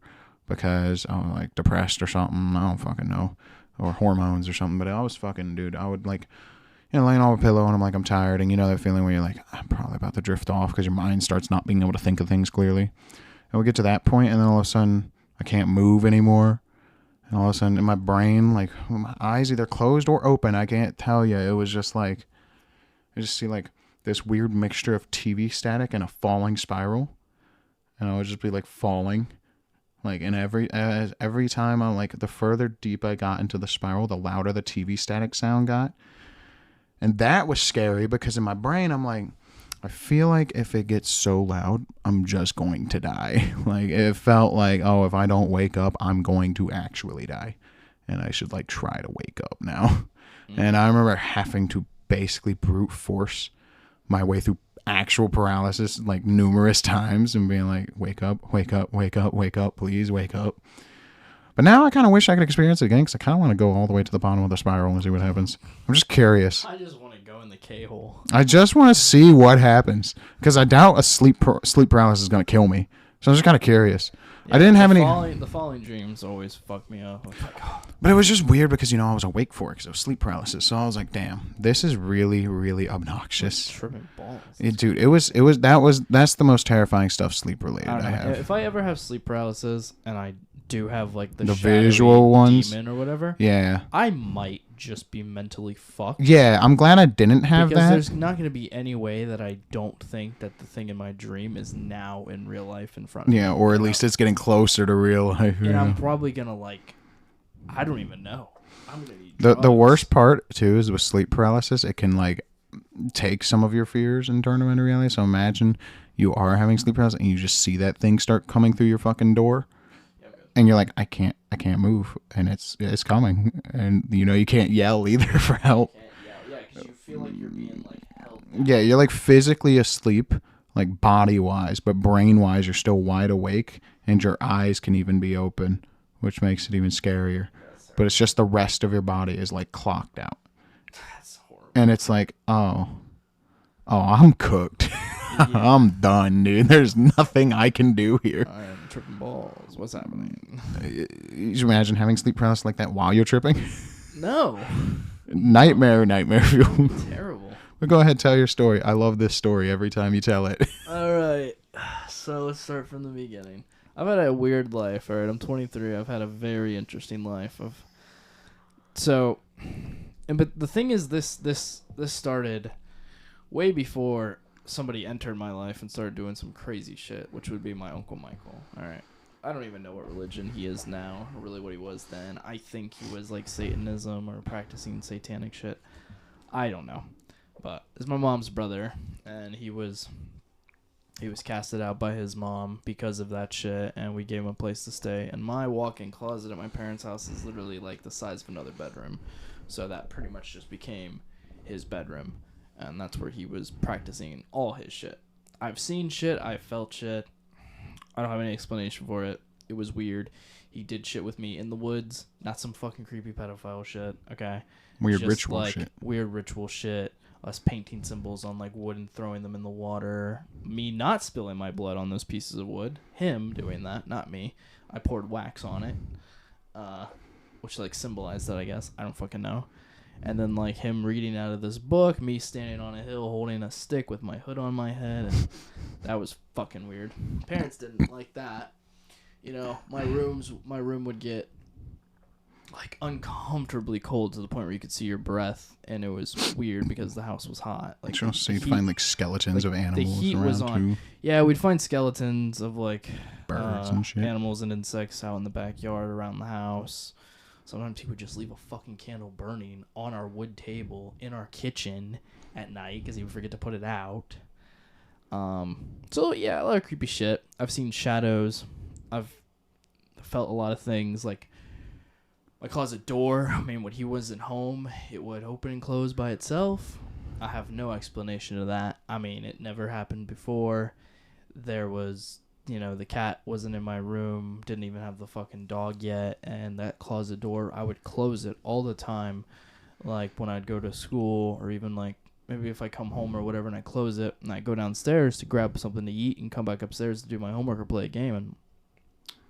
because I was like depressed or something. I don't fucking know. Or hormones or something. But I was fucking, dude, I would like, laying on a pillow and I'm like, I'm tired. And that feeling where you're like, I'm probably about to drift off because your mind starts not being able to think of things clearly. And we get to that point, and then all of a sudden, I can't move anymore. And all of a sudden, in my brain, like, my eyes either closed or open. I can't tell you. It was just like, I just see like this weird mixture of TV static and a falling spiral. And I would just be like falling. Like, and every time I like, the further deep I got into the spiral, the louder the TV static sound got. And that was scary because in my brain, I'm like, I feel like if it gets so loud, I'm just going to die. Like, it felt like, oh, if I don't wake up, I'm going to actually die. And I should, like, try to wake up now. And I remember having to basically brute force my way through actual paralysis, like, numerous times and being like, wake up, wake up, wake up, wake up, please wake up. But now I kind of wish I could experience it again because I kind of want to go all the way to the bottom of the spiral and see what happens. I'm just curious. I just want to go in the K-hole. I just want to see what happens because I doubt a sleep paralysis is going to kill me. So I'm just kind of curious. Yeah, I didn't have any... The falling dreams always fuck me up. Like, oh. But it was just weird because, I was awake for it because it was sleep paralysis. So I was like, damn, this is really, really obnoxious. Tripping balls. Dude, that's the most terrifying stuff sleep related I have. If I ever have sleep paralysis and I do have like the visual ones demon or whatever, yeah, I might just be mentally fucked. Yeah, I'm glad I didn't have because that. There's not going to be any way that I don't think that the thing in my dream is now in real life in front of me. Yeah, or at least it's getting closer to real life. And I'm probably going to I don't even know. I'm going to need the worst part too is with sleep paralysis, it can like take some of your fears and turn them into reality. So imagine you are having sleep paralysis and you just see that thing start coming through your fucking door. And you're like, I can't move, and it's coming, and you can't yell either for help. Yeah, because you feel like you're being held down. Yeah, you're physically asleep, body wise, but brain wise, you're still wide awake, and your eyes can even be open, which makes it even scarier. But it's just the rest of your body is clocked out. That's horrible. And it's like, oh, I'm cooked. Yeah. I'm done, dude. There's nothing I can do here. I am tripping balls. What's happening? You imagine having sleep paralysis like that while you're tripping? No. Nightmare fuel. Terrible. But go ahead, tell your story. I love this story every time you tell it. All right. So let's start from the beginning. I've had a weird life. All right, I'm 23. I've had a very interesting life. But the thing is, this started way before somebody entered my life and started doing some crazy shit, which would be my Uncle Michael. All right. I don't even know what religion he is now, or really what he was then. I think he was Satanism or practicing satanic shit. I don't know. But it's my mom's brother, and he was casted out by his mom because of that shit, and we gave him a place to stay. And my walk-in closet at my parents' house is literally the size of another bedroom. So that pretty much just became his bedroom. And that's where he was practicing all his shit. I've seen shit. I've felt shit. I don't have any explanation for it. It was weird. He did shit with me in the woods. Not some fucking creepy pedophile shit. Okay? Weird ritual shit. Weird ritual shit. Us painting symbols on wood and throwing them in the water. Me not spilling my blood on those pieces of wood. Him doing that, not me. I poured wax on it. Which symbolized that, I guess. I don't fucking know. And then him reading out of this book, me standing on a hill holding a stick with my hood on my head, and that was fucking weird. Parents didn't like that. My room would get uncomfortably cold to the point where you could see your breath, and it was weird because the house was hot. So you'd find skeletons of animals. The heat was on. Too. Yeah, we'd find skeletons of birds and shit, animals and insects out in the backyard around the house. Sometimes he would just leave a fucking candle burning on our wood table in our kitchen at night because he would forget to put it out. So yeah, a lot of creepy shit. I've seen shadows. I've felt a lot of things my closet door. I mean, when he wasn't home, it would open and close by itself. I have no explanation to that. I mean, it never happened before. There was, the cat wasn't in my room, didn't even have the fucking dog yet, and that closet door, I would close it all the time, like when I'd go to school, or even like maybe if I come home or whatever, and I close it, and I go downstairs to grab something to eat and come back upstairs to do my homework or play a game, and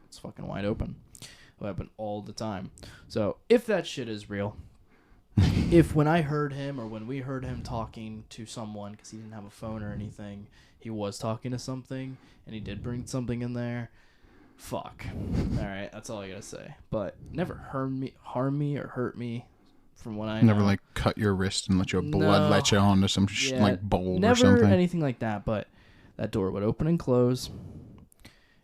it's fucking wide open. It happened all the time. So if that shit is real, if when I heard him or when we heard him talking to someone, because he didn't have a phone or anything, he was talking to something and he did bring something in there, fuck. All right, that's all I gotta say. But never harm me or hurt me, from what I know. Never like cut your wrist and let your blood let you onto some like bowl or something. Never anything like that. But that door would open and close.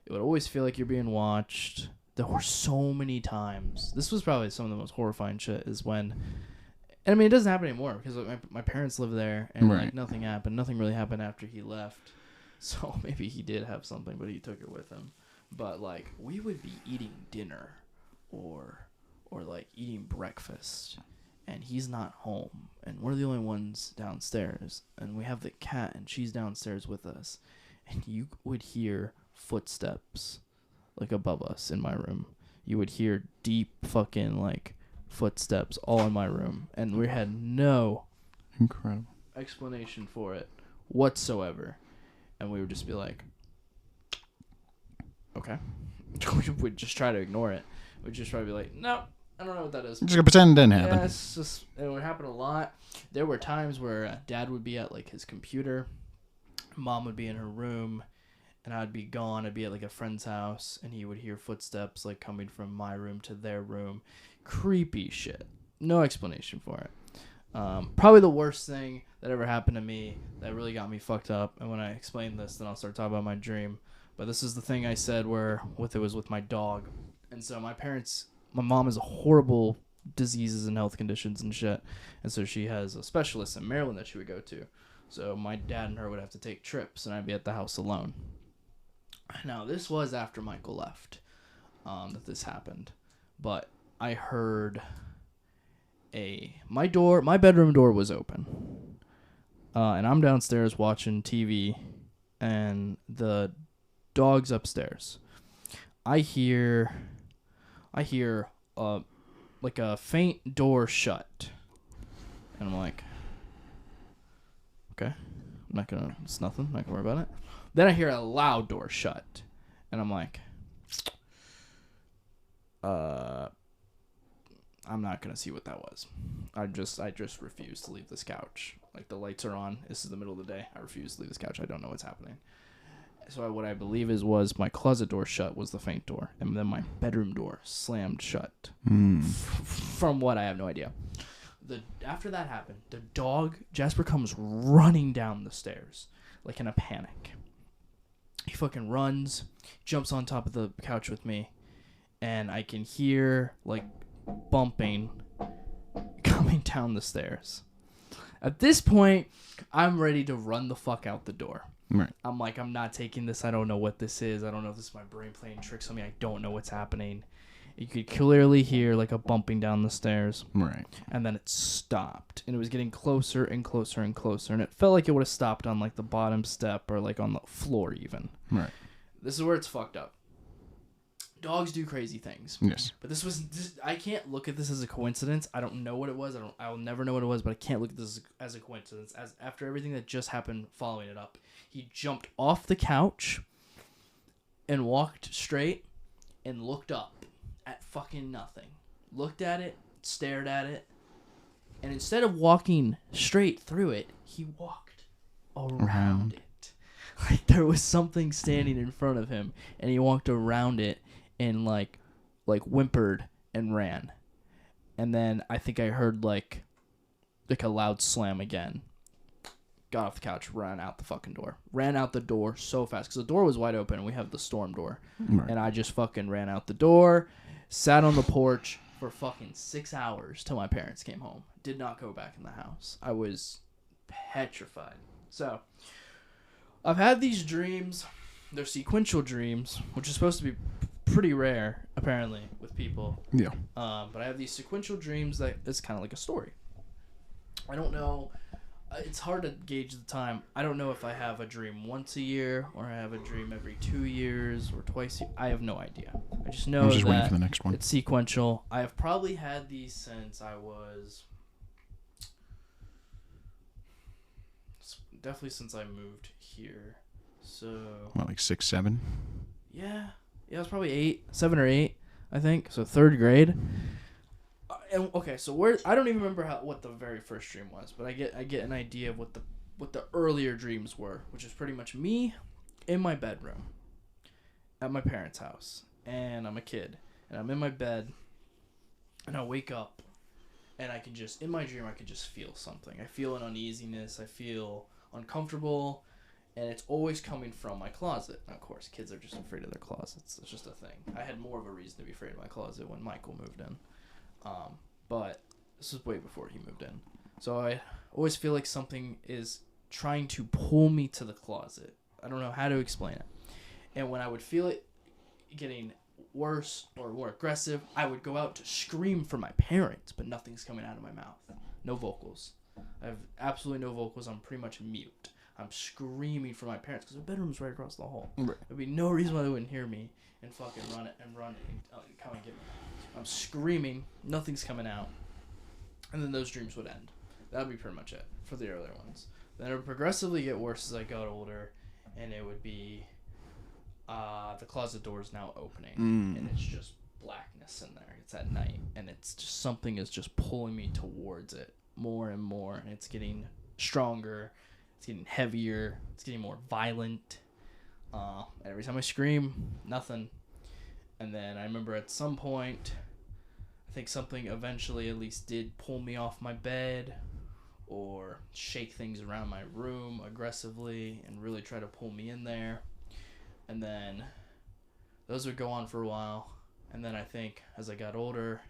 It would always feel like you're being watched. There were so many times. This was probably some of the most horrifying shit. Is when. And I mean, it doesn't happen anymore because my parents live there, and like nothing happened. Nothing really happened after he left. So maybe he did have something, but he took it with him. But like we would be eating dinner, or like eating breakfast, and he's not home, and we're the only ones downstairs, and we have the cat, and she's downstairs with us, and you would hear footsteps like above us in my room. You would hear deep fucking like footsteps all in my room, and we had no incredible explanation for it whatsoever, and we would just be like, okay. We'd just try to ignore it. We'd just try to be like, no, I don't know what that is. Just gonna pretend it didn't happen. Yeah, it's just, it would happen a lot. There were times where Dad would be at like his computer, Mom would be in her room, and I'd be gone. I'd be at like a friend's house, and he would hear footsteps like coming from my room to their room. Creepy shit. No explanation for it. Probably the worst thing that ever happened to me that really got me fucked up. And when I explain this, then I'll start talking about my dream. But this is the thing I said where it was with my dog. And so my mom has horrible diseases and health conditions and shit. And so she has a specialist in Maryland that she would go to. So my dad and her would have to take trips, and I'd be at the house alone. Now, this was after Michael left that this happened. But I heard my bedroom door was open. And I'm downstairs watching TV, and the dog's upstairs. I hear like a faint door shut. And I'm like, okay, it's nothing. I'm not gonna worry about it. Then I hear a loud door shut. And I'm like, I'm not gonna see what that was. I just refuse to leave this couch. Like, the lights are on. This is the middle of the day. I refuse to leave this couch. I don't know what's happening. So what I believe was my closet door shut was the faint door, and then my bedroom door slammed shut. From what, I have no idea. After that happened, the dog Jasper comes running down the stairs like in a panic. He fucking runs, jumps on top of the couch with me, and I can hear like bumping coming down the stairs. At this point, I'm ready to run the fuck out the door. Right. I'm like, I'm not taking this. I don't know what this is. I don't know if this is my brain playing tricks on me. I don't know what's happening. You could clearly hear like a bumping down the stairs. Right. And then it stopped. And it was getting closer and closer and closer. And it felt like it would have stopped on like the bottom step or like on the floor even. Right. This is where it's fucked up. Dogs do crazy things. Yes. But I can't look at this as a coincidence. I don't know what it was. I'll never know what it was, but I can't look at this as a coincidence. As after everything that just happened following it up, he jumped off the couch and walked straight and looked up at fucking nothing. Looked at it, stared at it, and instead of walking straight through it, he walked around it. Like there was something standing in front of him, and he walked around it and like whimpered and ran. And then I think I heard like a loud slam again. Got off the couch, ran out the fucking door. Ran out the door so fast because the door was wide open and we have the storm door. Right. And I just fucking ran out the door, sat on the porch for fucking 6 hours till my parents came home. Did not go back in the house. I was petrified. So I've had these dreams. They're sequential dreams, which is supposed to be pretty rare, apparently, with people. Yeah. But I have these sequential dreams that it's kind of like a story. I don't know. it's hard to gauge the time. I don't know if I have a dream once a year or I have a dream every 2 years or twice. I have no idea. I just know I'm just waiting that for the next one. it's sequential. I have probably had these since I was definitely since I moved here. So what, like 6, 7? Yeah, it was probably 7 or 8, I think. So 3rd grade. And okay, so I don't even remember what the very first dream was, but I get an idea of what the earlier dreams were, which is pretty much me in my bedroom at my parents' house, and I'm a kid, and I'm in my bed, and I wake up, and in my dream I can just feel something. I feel an uneasiness. I feel uncomfortable, and it's always coming from my closet. And of course, kids are just afraid of their closets. It's just a thing. I had more of a reason to be afraid of my closet when Michael moved in. But this was way before he moved in. So I always feel like something is trying to pull me to the closet. I don't know how to explain it. And when I would feel it getting worse or more aggressive, I would go out to scream for my parents, but nothing's coming out of my mouth. No vocals. I have absolutely no vocals. I'm pretty much mute. I'm screaming for my parents because their bedroom's right across the hall. Right. There'd be no reason why they wouldn't hear me and fucking run and come and get me. I'm screaming, nothing's coming out, and then those dreams would end. That would be pretty much it for the earlier ones. Then it would progressively get worse as I got older, and it would be the closet door is now opening, and it's just blackness in there. It's at night, and it's just something is just pulling me towards it more and more, and it's getting stronger, it's getting heavier, it's getting more violent. Every time I scream, nothing. And then I remember at some point, I think something eventually at least did pull me off my bed or shake things around my room aggressively and really try to pull me in there. And then those would go on for a while. And then I think as I got older,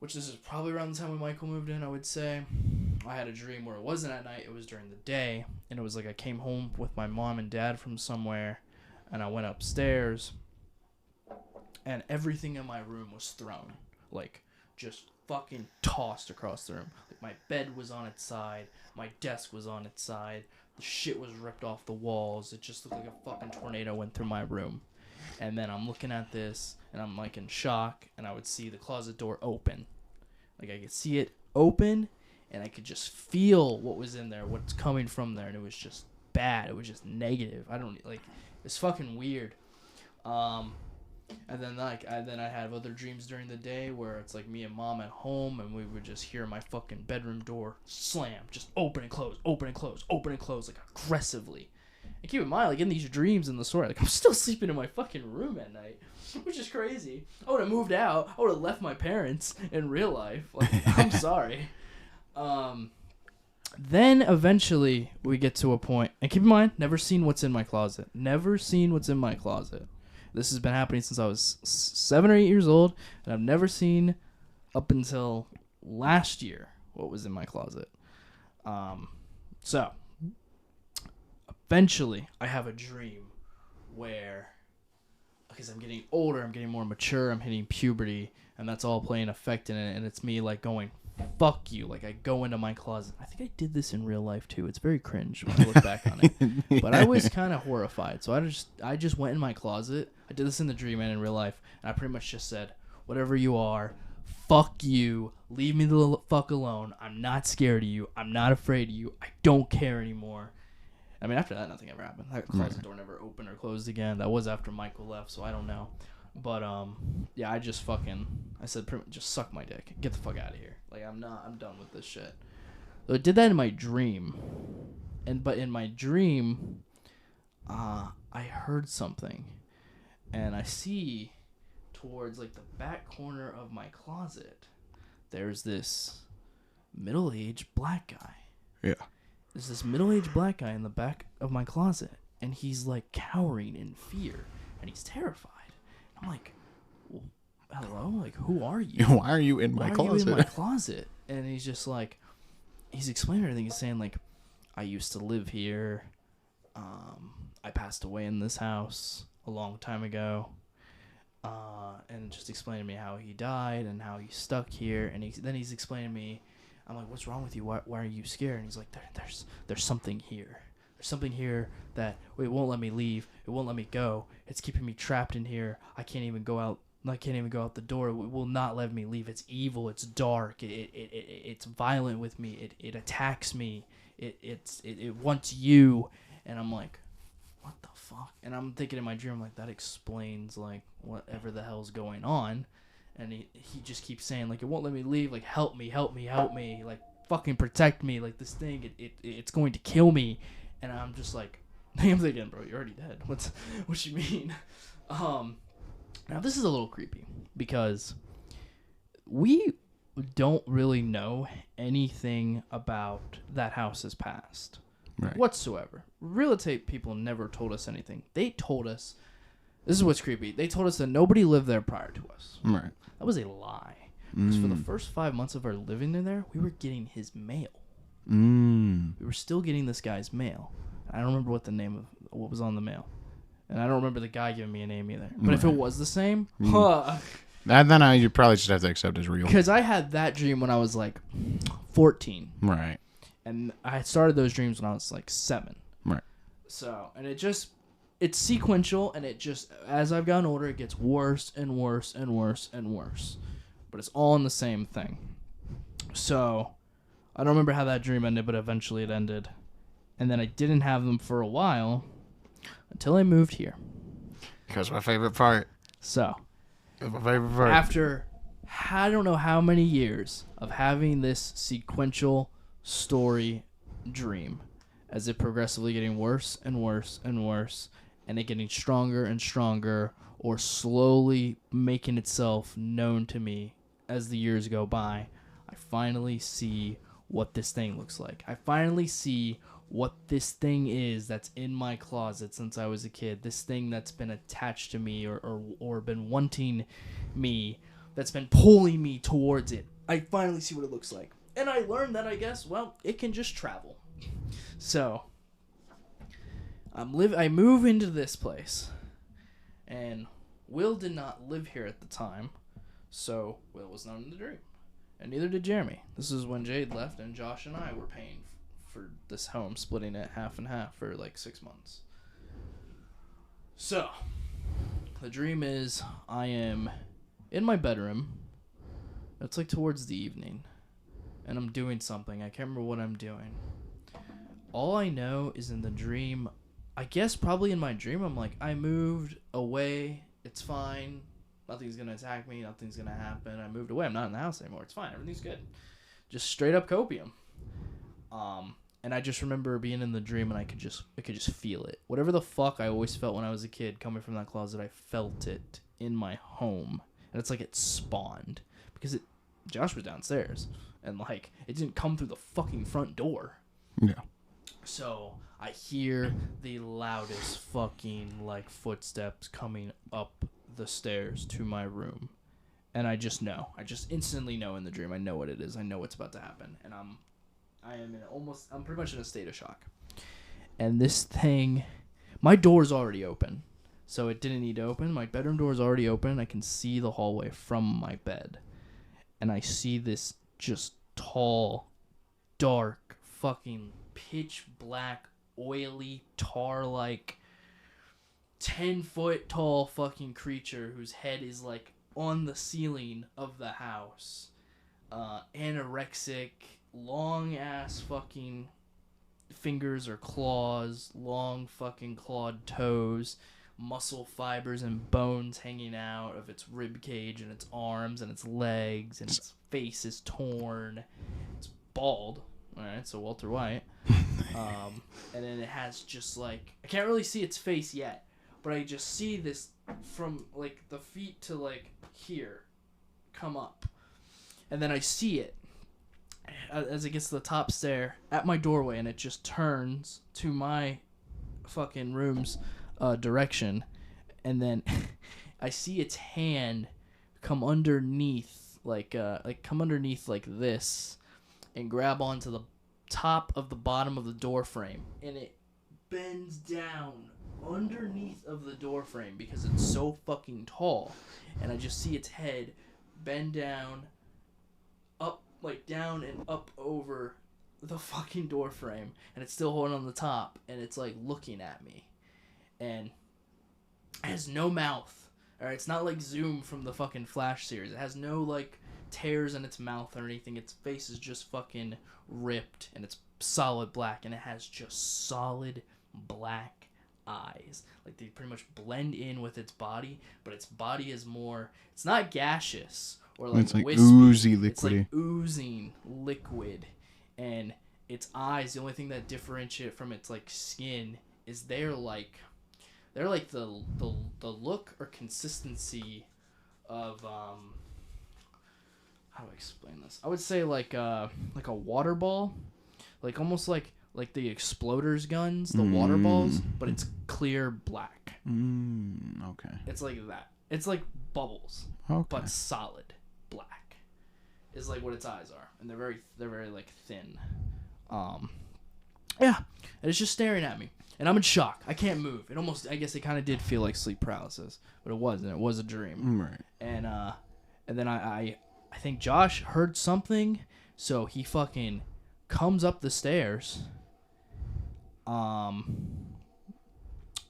which this is probably around the time when Michael moved in, I would say, I had a dream where it wasn't at night, it was during the day. And it was like I came home with my mom and dad from somewhere, and I went upstairs, and everything in my room was thrown, like just fucking tossed across the room. Like my bed was on its side, my desk was on its side, the shit was ripped off the walls. It just looked like a fucking tornado went through my room. And then I'm looking at this, and I'm like in shock, and I would see the closet door open. Like I could see it open, and I could just feel what was in there, what's coming from there, and it was just bad. It was just negative. It's fucking weird. And then I have other dreams during the day where it's like me and mom at home, and we would just hear my fucking bedroom door slam, just open and close, open and close, open and close, like aggressively. And keep in mind, like in these dreams in the story, like I'm still sleeping in my fucking room at night, which is crazy. I would have moved out. I would have left my parents in real life. Like I'm sorry. Then eventually we get to a point, and keep in mind, never seen what's in my closet. Never seen what's in my closet. This has been happening since I was 7 or 8 years old, and I've never seen up until last year what was in my closet. So eventually I have a dream where, because I'm getting older, I'm getting more mature, I'm hitting puberty, and that's all playing effect in it, and it's me like going, fuck you. Like I go into my closet. I think I did this in real life too. It's very cringe when I look back on it. Yeah. But I was kind of horrified. So I just went in my closet. I did this in the dream and in real life, and I pretty much just said, whatever you are, fuck you. Leave me the fuck alone. I'm not scared of you. I'm not afraid of you. I don't care anymore. I mean, after that, nothing ever happened. That closet door never opened or closed again. That was after Michael left, so I don't know. But yeah, I said, just suck my dick, get the fuck out of here. Like I'm done with this shit. So I did that in my dream, but in my dream, I heard something, and I see towards like the back corner of my closet, there's this middle-aged black guy. Yeah. There's this middle-aged black guy in the back of my closet, and he's like cowering in fear, and he's terrified. I'm like, well, hello? Like, who are you? Why are you in my closet? Why are you in my closet? And he's just like, he's explaining everything. He's saying, like, I used to live here. I passed away in this house a long time ago. And just explaining to me how he died and how he's stuck here. And then he's explaining to me I'm like, what's wrong with you? Why are you scared? And he's like, there's something here. There's something here that it won't let me leave. It won't let me go. It's keeping me trapped in here. I can't even go out. I can't even go out the door. It will not let me leave. It's evil. It's dark. It's violent with me. It attacks me. It wants you. And I'm like, what the fuck? And I'm thinking in my dream, like, that explains, like, whatever the hell's going on. And he just keeps saying, like, it won't let me leave. Like, help me. Like, fucking protect me. Like, this thing, it's going to kill me. And I'm just like, I'm thinking, bro, you're already dead. What you mean? Now, this is a little creepy because we don't really know anything about that house's past whatsoever. Real estate people never told us anything. They told us, this is what's creepy, they told us that nobody lived there prior to us. Right. That was a lie. Because for the first 5 months of our living in there, we were getting his mail. We were still getting this guy's mail. I don't remember what was on the mail. And I don't remember the guy giving me a name either. But if it was the same, then you probably just have to accept as real. Because I had that dream when I was like 14. Right. And I started those dreams when I was like 7. Right. So, and it's sequential, and it just, as I've gotten older, it gets worse and worse and worse and worse. But it's all in the same thing. So, I don't remember how that dream ended, but eventually it ended. And then I didn't have them for a while. Until I moved here. Because my favorite part. So, my favorite part. After I don't know how many years of having this sequential story dream, as it progressively getting worse and worse and worse, and it getting stronger and stronger, or slowly making itself known to me as the years go by, I finally see what this thing looks like. I finally see what this thing is that's in my closet since I was a kid. This thing that's been attached to me or been wanting me, that's been pulling me towards it. I finally see what it looks like. And I learned that, I guess, well, it can just travel. So, I move into this place. And Will did not live here at the time. So, Will was not in the dream. And neither did Jeremy. This is when Jade left and Josh and I were paying for this home, splitting it half and half for like 6 months. So, the dream is I am in my bedroom. It's like towards the evening. And I'm doing something. I can't remember what I'm doing. All I know is in the dream, I guess probably in my dream, I'm like, I moved away. It's fine. Nothing's going to attack me. Nothing's going to happen. I moved away. I'm not in the house anymore. It's fine. Everything's good. Just straight up copium. And I just remember being in the dream and I could just feel it. Whatever the fuck I always felt when I was a kid coming from that closet, I felt it in my home. And it's like it spawned. Because Josh was downstairs. And like, it didn't come through the fucking front door. Yeah. So I hear the loudest fucking like footsteps coming up the stairs to my room. And I just know. I just instantly know in the dream. I know what it is. I know what's about to happen. And I'm pretty much in a state of shock. And this thing, my door's already open. So it didn't need to open. My bedroom door is already open. I can see the hallway from my bed. And I see this just tall, dark, fucking pitch black, oily, tar-like, 10-foot tall fucking creature whose head is like on the ceiling of the house. Anorexic, long ass fucking fingers or claws, long fucking clawed toes, muscle fibers and bones hanging out of its rib cage and its arms and its legs, and its face is torn. It's bald. Alright, so Walter White. And then it has just like, I can't really see its face yet, but I just see this from like the feet to like here come up. And then I see it as it gets to the top stair at my doorway, and it just turns to my fucking room's direction. And then I see its hand come underneath like this and grab onto the top of the bottom of the door frame, and it bends down underneath of the door frame because it's so fucking tall. And I just see its head bend down up like down and up over the fucking door frame, and it's still holding on the top, and it's like looking at me, and it has no mouth. Or it's not like Zoom from the fucking Flash series. It has no like tears in its mouth or anything. Its face is just fucking ripped, and it's solid black, and it has just solid black eyes. Like they pretty much blend in with its body, but its body is more. It's not gaseous or like it's like wispy. oozy liquidy. It's like oozing liquid, and its eyes. The only thing that differentiate it from its like skin is they're like the look or consistency of how do I explain this? I would say like a water ball, like almost like the exploders guns, the water balls, but it's clear black. Okay. It's like that. It's like bubbles, but solid black. Is like what its eyes are, and they're very like thin. Yeah, and it's just staring at me, and I'm in shock. I can't move. I guess it kind of did feel like sleep paralysis, but it wasn't. It was a dream. Right. And then I think Josh heard something, so he fucking comes up the stairs.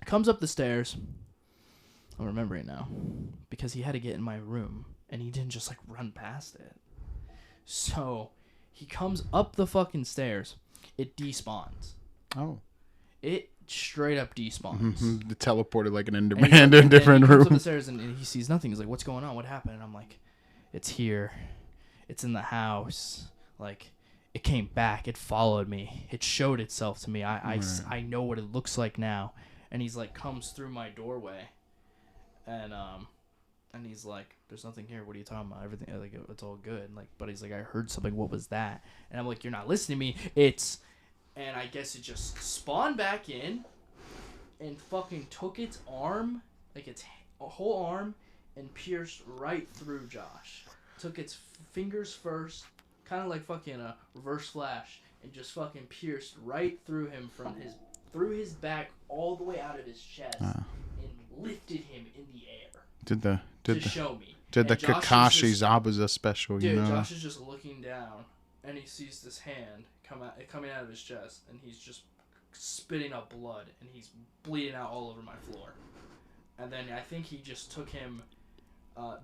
Comes up the stairs. I'm remembering now, because he had to get in my room, and he didn't just like run past it. So he comes up the fucking stairs. It despawns. Oh. It straight up despawns. The teleported like an Enderman in a different room. He comes up the stairs and he sees nothing. He's like, "What's going on? What happened?" And I'm like, "It's here. It's in the house. Like, it came back. It followed me. It showed itself to me. I know what it looks like now." And he's like, comes through my doorway, and he's like, "There's nothing here. What are you talking about? Everything, like, it's all good." Like, but he's like, "I heard something. What was that?" And I'm like, "You're not listening to me. And I guess it just spawned back in, and fucking took its arm, like its whole arm, and pierced right through Josh. Took its fingers first, kind of like fucking a reverse flash, and just fucking pierced right through him through his back all the way out of his chest, and lifted him in the air. To show me. Did the Kakashi Zabuza special, dude, you know? Josh is just looking down, and he sees this hand coming out of his chest, and he's just spitting up blood, and he's bleeding out all over my floor. And then I think he just took him.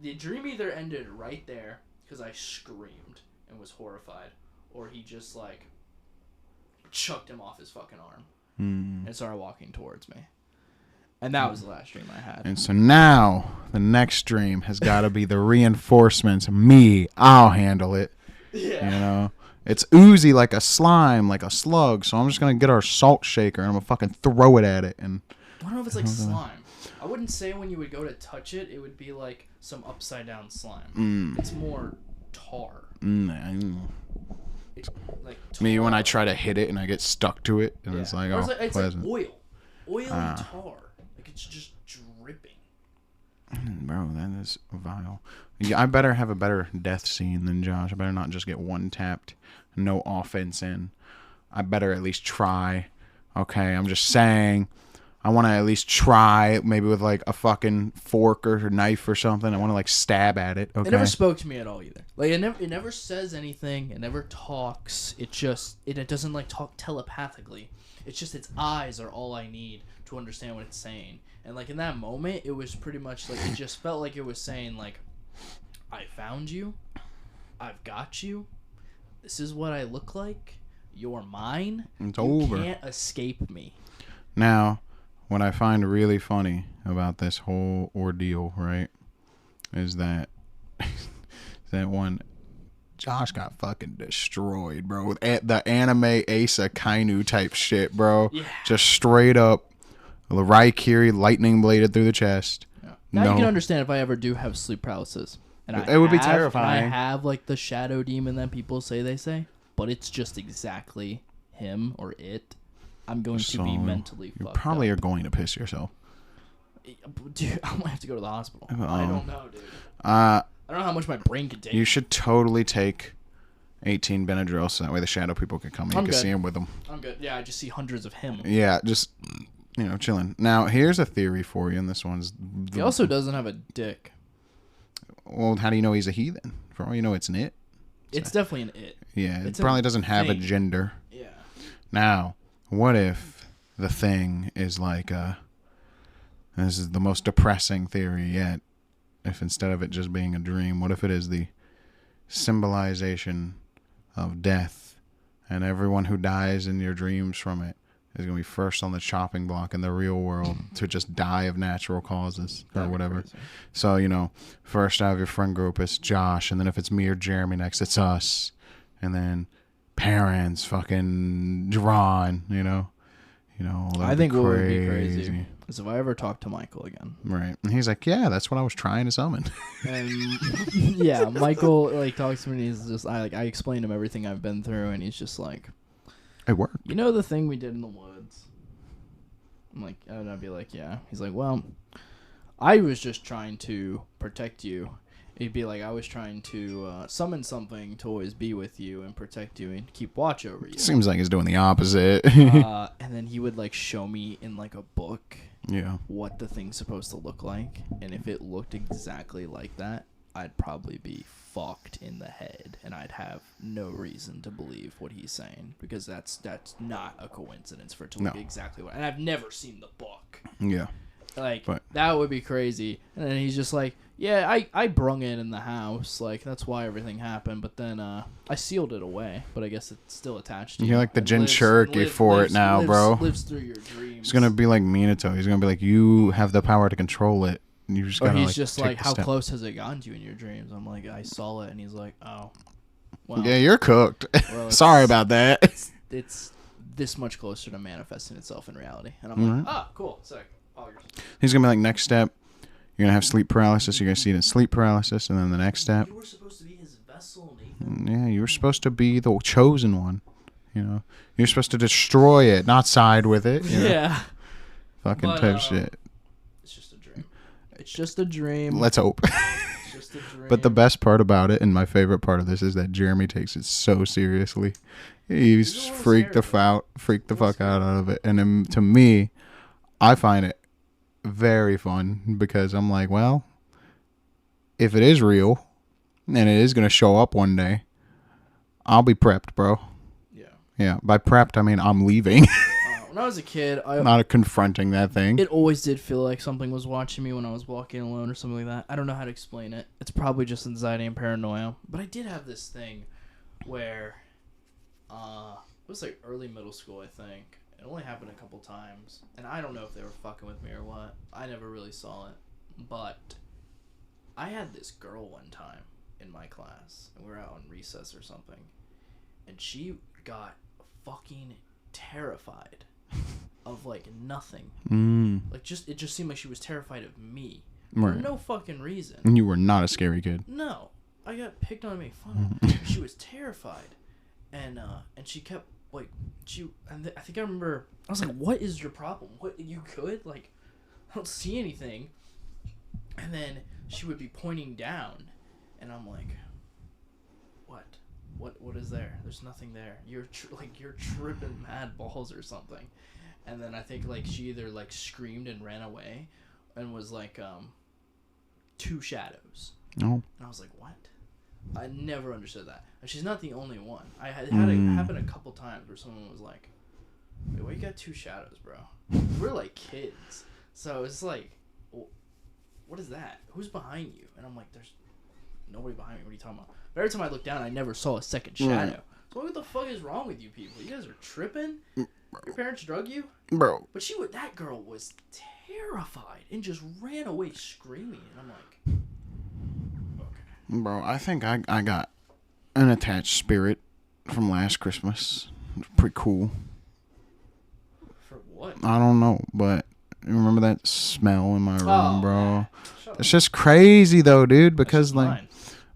The dream either ended right there, because I screamed and was horrified, or he just like chucked him off his fucking arm and started walking towards me. And that was the last dream I had. And so now the next dream has got to be the reinforcements. Me, I'll handle it. Yeah. You know, it's oozy like a slime, like a slug. So I'm just gonna get our salt shaker and I'm gonna fucking throw it at it. And I don't know if it's like slime. I wouldn't say when you would go to touch it, it would be like some upside down slime. It's more tar. Like tar. Me when I try to hit it and I get stuck to it, and it's like, it's pleasant. Like oily tar. Like it's just dripping. Bro, that is vile. Yeah, I better have a better death scene than Josh. I better not just get one tapped, no offense in. I better at least try. Okay, I'm just saying. I want to at least try, maybe with like a fucking fork or knife or something. I want to like stab at it. Okay. It never spoke to me at all either. Like it never says anything. It never talks. It doesn't like talk telepathically. It's just its eyes are all I need to understand what it's saying. And like in that moment, it was pretty much like it just felt like it was saying like, "I found you. I've got you. This is what I look like. You're mine. It's over. You can't escape me." Now, what I find really funny about this whole ordeal, right, is that one Josh got fucking destroyed, bro. With the anime Asa Kainu type shit, bro. Yeah. Just straight up Raikiri lightning bladed through the chest. Yeah. Now you can understand if I ever do have sleep paralysis. And it would be terrifying. And I have like the shadow demon that people say, but it's just exactly him or it. I'm going to be mentally fucked up. You probably are going to piss yourself. Dude, I might have to go to the hospital. I don't know, dude. I don't know how much my brain can take. You should totally take 18 Benadryl so that way the shadow people can come and you can see him with them. I'm good. Yeah, I just see hundreds of him. Yeah, just, chilling. Now, here's a theory for you, and this one's... He also doesn't have a dick. Well, how do you know he's a heathen? For all you know, it's an it. It's definitely an it. Yeah, it probably doesn't have a gender. Yeah. Now, what if the thing is like this is the most depressing theory yet. If instead of it just being a dream, what if it is the symbolization of death, and everyone who dies in your dreams from it is going to be first on the chopping block in the real world to just die of natural causes or whatever. So, you know, first out of your friend group it's Josh, and then if it's me or Jeremy next, it's us. And then parents, fucking Ron, you know. I think what would be crazy is if I ever talk to Michael again. Right. And he's like, yeah, that's what I was trying to summon. And yeah, Michael like talks to me and he's just I explain to him everything I've been through and he's just like, it worked. You know the thing we did in the woods? I'm like, and I'd be like, yeah. He's like, well, I was just trying to protect you. He'd be like, I was trying to summon something to always be with you and protect you and keep watch over you. Seems like he's doing the opposite. And then he would like show me in like a book what the thing's supposed to look like. And if it looked exactly like that, I'd probably be fucked in the head. And I'd have no reason to believe what he's saying. Because that's not a coincidence for it to look exactly what... And I've never seen the book. Yeah. Like, that would be crazy. And then he's just like... Yeah, I brung it in the house. Like, that's why everything happened. But then I sealed it away. But I guess it's still attached to you. You're like the Jinchuriki for it now, bro. Lives through your dreams. He's going to be like Minato. He's going to be like, you have the power to control it. You just gotta, he's just like, how close has it gotten to you in your dreams? I'm like, I saw it. And he's like, oh. Well, yeah, you're cooked. Well, sorry about that. It's this much closer to manifesting itself in reality. And I'm like, cool. Sick. He's going to be like, next step. You're going to have sleep paralysis. You're going to see it in sleep paralysis. And then the next step. You were supposed to be his vessel, Nathan. Yeah, you were supposed to be the chosen one. You know, you're supposed to destroy it, not side with it. You know? Yeah. Fucking type shit. It's just a dream. It's just a dream. Let's hope. It's just a dream. But the best part about it, and my favorite part of this, is that Jeremy takes it so seriously. He's freaked the fuck out of it. And then, to me, I find it very fun because I'm like, well, if it is real and it is going to show up one day, I'll be prepped, bro. Yeah. By prepped, I mean I'm leaving. When I was a kid, not confronting that thing. It always did feel like something was watching me when I was walking alone or something like that. I don't know how to explain it. It's probably just anxiety and paranoia. But I did have this thing where it was like early middle school, I think. It only happened a couple times. And I don't know if they were fucking with me or what. I never really saw it. But I had this girl one time in my class. And we were out on recess or something. And she got fucking terrified of like nothing. Like it just seemed like she was terrified of me for no fucking reason. And you were not a scary kid. No, I got picked on and made fun of. She was terrified, and she kept like I think I remember I was like, "What is your problem? What you could like? I don't see anything." And then she would be pointing down, and I'm like, "What? What is there? There's nothing there. You're tripping mad balls or something." And then I think like she either like screamed and ran away, and was like two shadows. Oh. And I was like, what? I never understood that. And she's not the only one. I had it happen a couple times where someone was like, "Wait, why you got two shadows, bro?" We're like kids, so it's like, what is that? Who's behind you? And I'm like, there's nobody behind me. What are you talking about? But every time I looked down, I never saw a second shadow. So what the fuck is wrong with you people? You guys are tripping? Your parents drug you? Bro. But that girl was terrified and just ran away screaming. And I'm like, okay. Bro, I think I got an attached spirit from last Christmas. Pretty cool. For what? I don't know, but you remember that smell in my room, bro? It's just crazy though, dude, because like mine.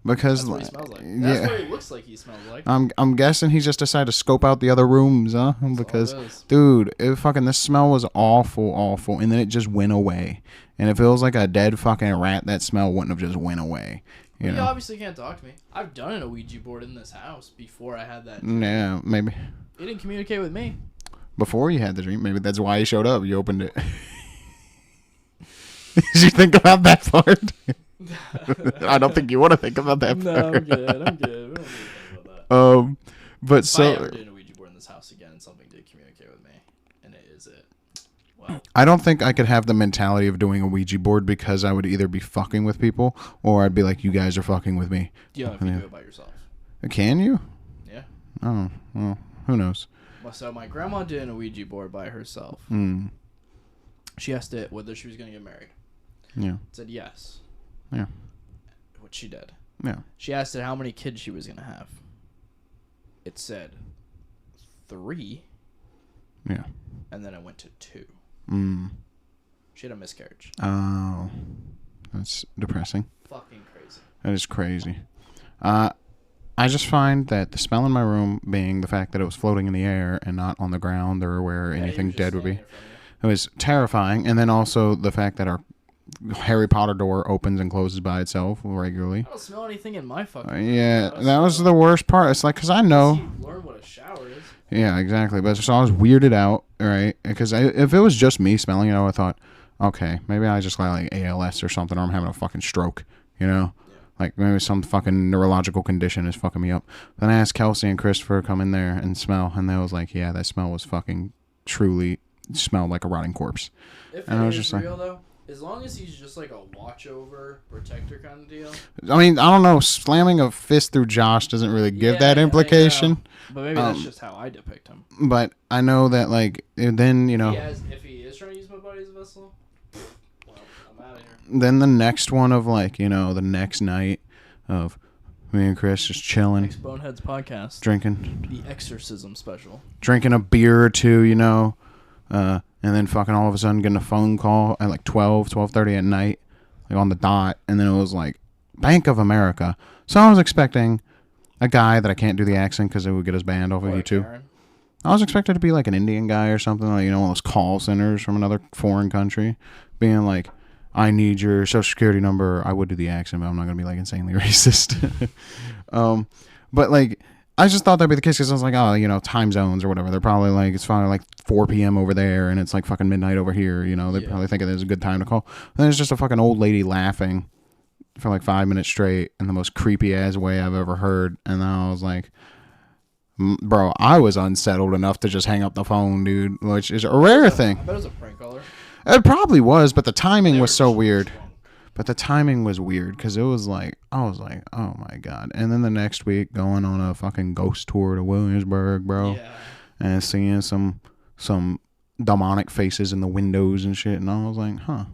Because that's what he smells like. That's what it looks like he smells like. I'm guessing he just decided to scope out the other rooms, huh? Because dude, this smell was awful, and then it just went away. And if it was like a dead fucking rat, that smell wouldn't have just went away. You know? Obviously can't talk to me. I've done a Ouija board in this house before I had that dream. Yeah, maybe. He didn't communicate with me. Before you had the dream, maybe that's why he showed up. You opened it. Did you think about that part? I don't think you want to think about that part. No, I'm good. But if I ever doing a Ouija board in this house again and something did communicate with me, and it is it. Well, I don't think I could have the mentality of doing a Ouija board because I would either be fucking with people or I'd be like, you guys are fucking with me. Yeah, if you do it by yourself. Can you? Yeah. Oh, well, who knows? So my grandma did a Ouija board by herself. She asked it whether she was going to get married. Yeah. It said yes. Yeah. Which she did. Yeah. She asked it how many kids she was going to have. It said 3. Yeah. And then it went to 2. She had a miscarriage. Oh. That's depressing. Fucking crazy. That is crazy. I just find that the smell in my room being the fact that it was floating in the air and not on the ground or where anything dead would be. It was terrifying. And then also the fact that our Harry Potter door opens and closes by itself regularly. I don't smell anything in my fucking yeah, that was the worst part. It's like, because I know. You learn what a shower is. Yeah, exactly. But so I was weirded out, right? Because if it was just me smelling it, I would have thought, okay, maybe I just got like ALS or something, or I'm having a fucking stroke, you know? Like, maybe some fucking neurological condition is fucking me up. Then I asked Kelsey and Christopher to come in there and smell, and they was like, yeah, that smell was fucking truly smelled like a rotting corpse. If and it I was is just real, like, though, as long as he's just like a watch-over protector kind of deal. I mean, I don't know. Slamming a fist through Josh doesn't really give that implication. But maybe that's just how I depict him. But I know that, like, then, you know. If he is trying to use my body as a vessel, well, I'm out of here. Then the next one of, like, you know, the next night of me and Chris just chilling. Next BONEHEDZ podcast. Drinking. The Exorcism special. Drinking a beer or two, you know. And then fucking all of a sudden getting a phone call at like 12:30 at night, like on the dot. And then it was like Bank of America. So I was expecting a guy that I can't do the accent because it would get us banned off of YouTube. Karen. I was expecting to be like an Indian guy or something, like, you know, one of those call centers from another foreign country, being like, I need your social security number. I would do the accent, but I'm not going to be like insanely racist. But like, I just thought that'd be the case because I was like, oh, you know, time zones or whatever. They're probably like, it's probably like 4 p.m. over there and it's like fucking midnight over here. You know, they probably think it is a good time to call. And then it's just a fucking old lady laughing for like 5 minutes straight in the most creepy ass way I've ever heard. And then I was like, bro, I was unsettled enough to just hang up the phone, dude, which is a rare thing. I bet it was a prank caller. It probably was, but the timing was so weird. But the timing was weird because it was like, I was like, oh my God. And then the next week going on a fucking ghost tour to Williamsburg, bro. Yeah. And seeing some demonic faces in the windows and shit. And I was like, huh.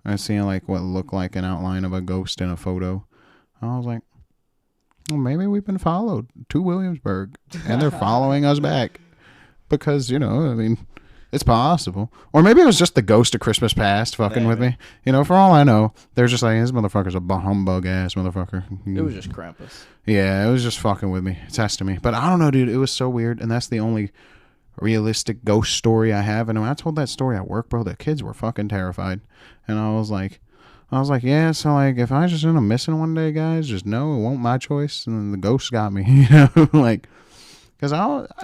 And seeing like what looked like an outline of a ghost in a photo. I was like, well, maybe we've been followed to Williamsburg and they're following us back. Because, you know, I mean, it's possible. Or maybe it was just the ghost of Christmas past fucking with me. You know, for all I know, they're just like, this motherfucker's a humbug ass motherfucker. It was just Krampus. Yeah, it was just fucking with me. It's testing me. But I don't know, dude. It was so weird. And that's the only realistic ghost story I have. And when I told that story at work, bro, the kids were fucking terrified. And I was like, yeah, so like, if I just end up missing one day, guys, just know it won't my choice. And then the ghost got me, you know, like, because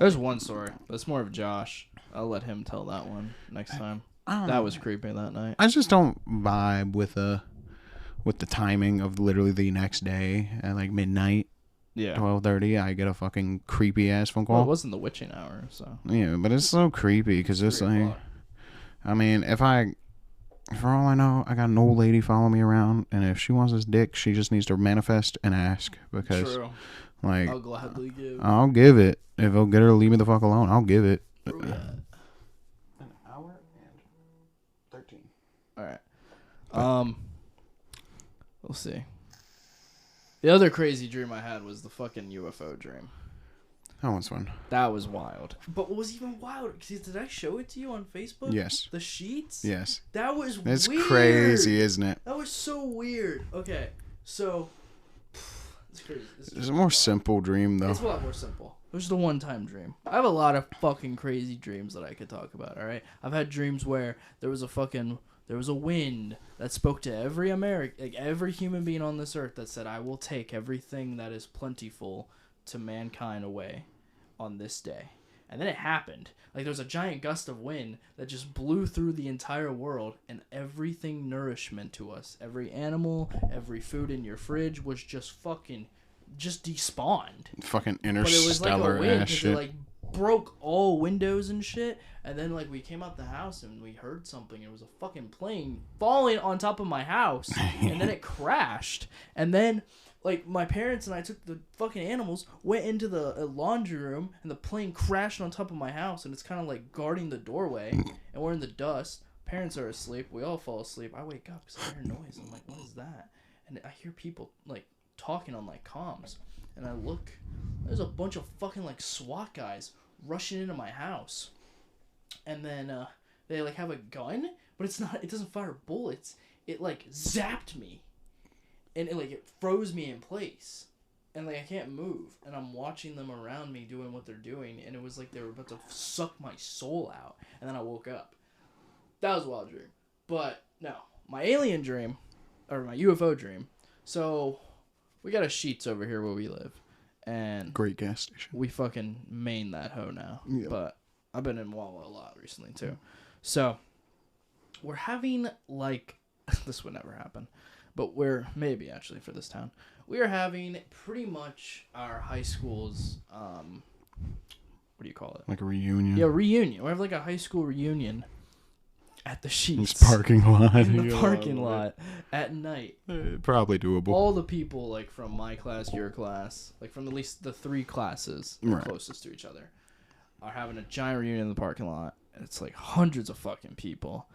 there's one story, but it's more of Josh. I'll let him tell that one next time. That was creepy that night. I just don't vibe with the timing of literally the next day at like midnight. Yeah. 12:30, I get a fucking creepy ass phone call. Well, it wasn't the witching hour, so. Yeah, but it's so creepy because it's like, I mean, for all I know, I got an old lady following me around, and if she wants this dick, she just needs to manifest and ask because, like, I'll gladly give. I'll give it if it'll get her to leave me the fuck alone. I'll give it. An hour and 13. All right. We'll see. The other crazy dream I had was the fucking UFO dream. That one's fun. That was wild. But what was even wild? Did I show it to you on Facebook? Yes. The sheets? Yes. That was weird. It's crazy, isn't it? That was so weird. Okay, so it's crazy. It's a more simple dream, though. It's a lot more simple. It was the one-time dream. I have a lot of fucking crazy dreams that I could talk about, all right? I've had dreams where there was a wind that spoke to every every human being on this earth that said, I will take everything that is plentiful to mankind away on this day. And then it happened. Like, there was a giant gust of wind that just blew through the entire world, and everything nourishment to us, every animal, every food in your fridge was just fucking just despawned. Fucking interstellar ass shit. It like broke all windows and shit. And then like we came out the house and we heard something. It was a fucking plane falling on top of my house, and then it crashed. And then like my parents and I took the fucking animals, went into the laundry room, and the plane crashed on top of my house. And it's kind of like guarding the doorway, and we're in the dust. Parents are asleep. We all fall asleep. I wake up because I hear noise. I'm like, what is that? And I hear people like talking on like comms. And I look. There's a bunch of fucking like SWAT guys rushing into my house. And then they like have a gun, but it's not. It doesn't fire bullets. It like zapped me, and it froze me in place, and like I can't move. And I'm watching them around me doing what they're doing, and it was like they were about to suck my soul out. And then I woke up. That was a wild dream. But no, my alien dream, or my UFO dream. So we got a Sheetz over here where we live, and great gas station. We fucking main that hoe now. Yeah. But I've been in Wawa a lot recently too. So we're having like this would never happen, but we're maybe actually for this town. We are having pretty much our high school's what do you call it? Like a reunion. Yeah, reunion. We have like a high school reunion at the Sheetz. This parking lot. In the parking lot at night. Probably doable. All the people like from my class, your class, like from at least the 3 classes closest to each other, are having a giant reunion in the parking lot. And it's like hundreds of fucking people,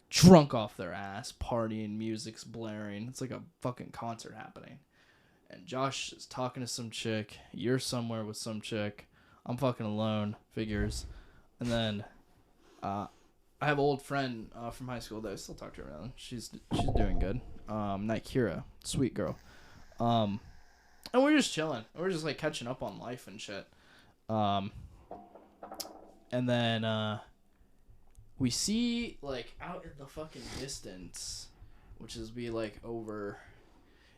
drunk off their ass, partying, music's blaring. It's like a fucking concert happening. And Josh is talking to some chick. You're somewhere with some chick. I'm fucking alone. Figures. And then I have an old friend from high school that I still talk to her now. She's doing good. Nikira, sweet girl. And we're just chilling. We're just like catching up on life and shit. And then we see like out in the fucking distance, which is be like over.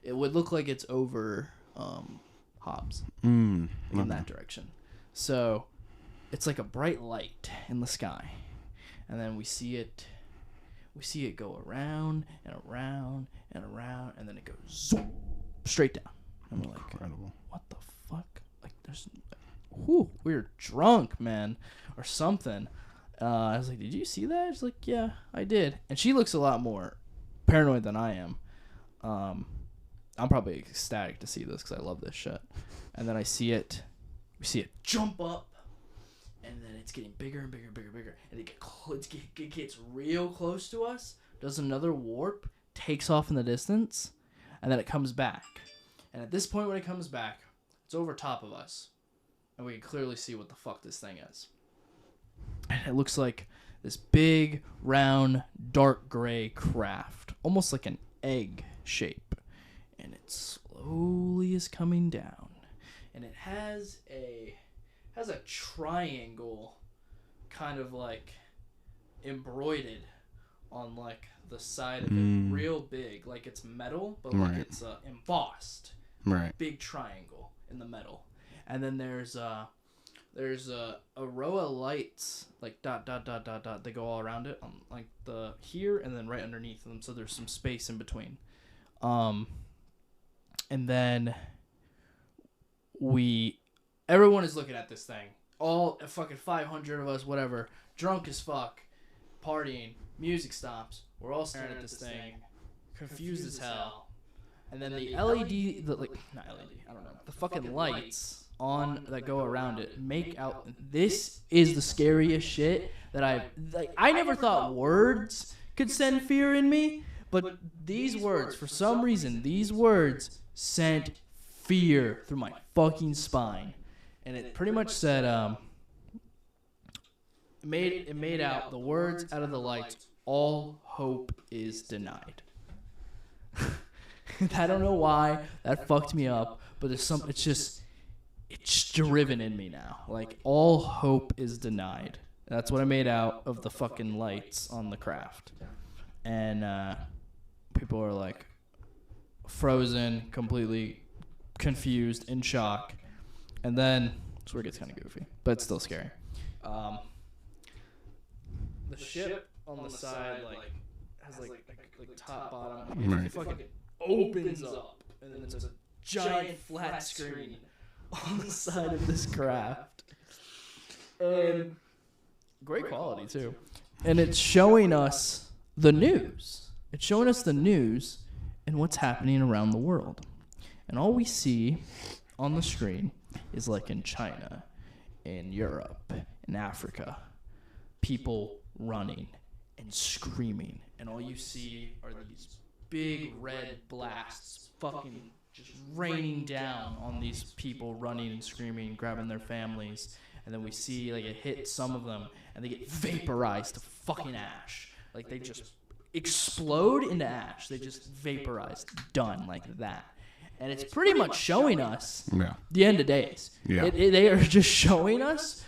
It would look like it's over Hobbs in that direction. So it's like a bright light in the sky. And then we see it go around and around and around, and then it goes zoom, straight down. And we're like, incredible. What the fuck? Like, there's, we're drunk, man, or something. I was like, did you see that? She's like, yeah, I did. And she looks a lot more paranoid than I am. I'm probably ecstatic to see this because I love this shit. And then we see it jump up. And then it's getting bigger and bigger and bigger and bigger. And it gets real close to us. Does another warp. Takes off in the distance. And then it comes back. And at this point when it comes back, it's over top of us. And we can clearly see what the fuck this thing is. And it looks like this big, round, dark gray craft. Almost like an egg shape. And it slowly is coming down. And it has a triangle kind of like embroidered on like the side of it, real big, like it's metal, but like it's embossed, big triangle in the metal. And then there's a row of lights like dot dot dot dot dot. They go all around it, like the here and then right underneath them. So there's some space in between. And then everyone is looking at this thing. All fucking 500 of us, whatever, drunk as fuck, partying, music stops. We're all staring at this thing, confused as hell. And then the not LED, I don't know, the fucking lights on that go around it make out. This is the scariest shit that I never thought words could send fear in me, but these words, for some reason, sent fear through my fucking spine. And it pretty much said, it made out the words out of the lights, all hope is denied. I don't know why that fucked me up, but it's driven in me now. Like, all hope is denied. That's what I made out of the fucking lights on the craft. And people are like frozen, completely confused, in shock. And then that's where it gets kind of goofy, but it's still scary. The ship on the side has like top bottom. It fucking opens up, and then it's a giant flat screen on the side of this craft. And great quality, too. And it's showing us the news. It's showing us the news and what's happening around the world. And all we see on the screen is like in China, in Europe, in Africa, people running and screaming. And all you see are these big red blasts fucking just raining down on these people running and screaming, grabbing their families. And then we see like it hit some of them and they get vaporized to fucking ash. Like they just explode into ash. They just vaporized, done like that. And it's pretty much showing us the end of days. Yeah. They are just showing us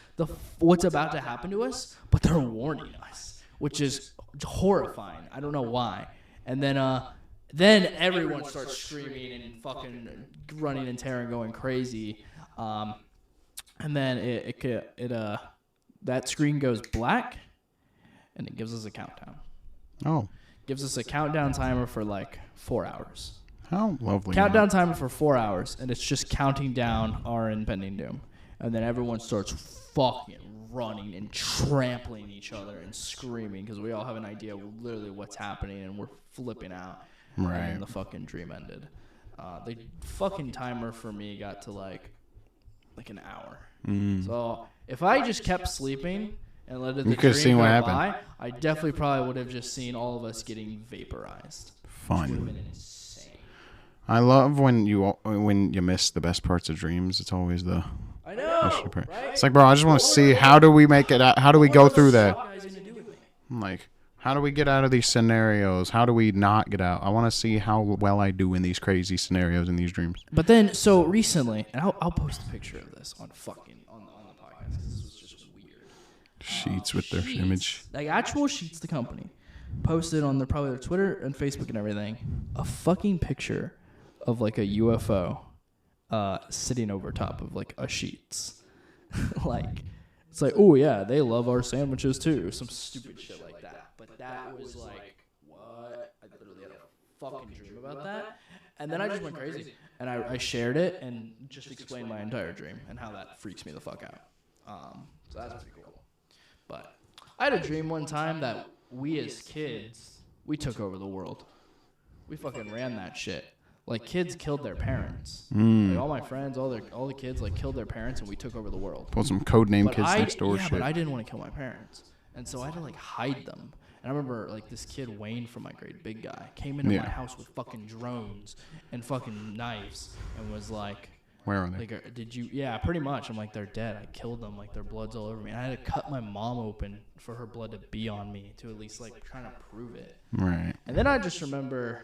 what's about to happen to us, but they're warning us, which is horrifying. I don't know why. And then everyone starts screaming and fucking running and tearing, going crazy. And then that screen goes black, and it gives us a countdown. Oh. Gives us a countdown timer for like 4 hours. How lovely. Countdown timer for 4 hours, and it's just counting down our impending doom. And then everyone starts fucking running and trampling each other and screaming because we all have an idea literally what's happening, and we're flipping out. Right. And the fucking dream ended. The fucking timer for me got to like an hour. So if I just kept sleeping and let the dream go by, I definitely probably would have just seen all of us getting vaporized. Fun. I love when you miss the best parts of dreams. It's always the I know. Right? It's like, bro, I just want to see how do we make it out? How do we go through that? I'm like, how do we get out of these scenarios? How do we not get out? I want to see how well I do in these crazy scenarios in these dreams. But then, so recently, and I'll post a picture of this on the podcast because this was just weird. Sheets with their image, like actual Sheets, the company, posted on probably their Twitter and Facebook and everything, a fucking picture of like a UFO sitting over top of like a Sheets. Like, it's like, oh yeah, they love our sandwiches too. Some stupid shit like that. But that was like, what? I literally had a fucking dream about that. And then I just went crazy. And I shared it and just explained my entire dream and how that freaks me the fuck out. So that's pretty cool. But I had a dream one time that we as kids, we took over the world. We fucking ran that shit. Like, kids killed their parents. Like, all my friends, all the kids, like, killed their parents, and we took over the world. Put some codename Kids Next Door shit. But I didn't want to kill my parents. And so I had to, like, hide them. And I remember, like, this kid, Wayne from my grade, big guy, came into my house with fucking drones and fucking knives and was like... Where are they? Like, did you... Yeah, pretty much. I'm like, they're dead. I killed them. Like, their blood's all over me. And I had to cut my mom open for her blood to be on me to at least, like, trying to prove it. Right. And then I just remember...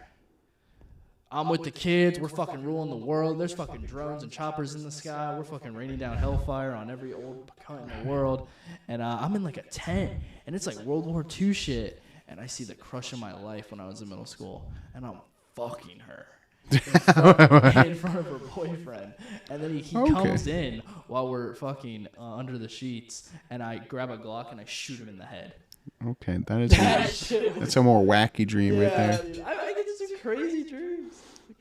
I'm with the kids. We're fucking ruling the world. There's fucking drones and choppers in the sky. We're fucking raining down hellfire on every old cunt in the world. And I'm in like a tent. And it's like World War II shit. And I see the crush of my life when I was in middle school. And I'm fucking her. In front of her boyfriend. And then he comes in while we're fucking under the sheets. And I grab a Glock and I shoot him in the head. Okay, that's a more wacky dream right there. Dude, I get some crazy dreams.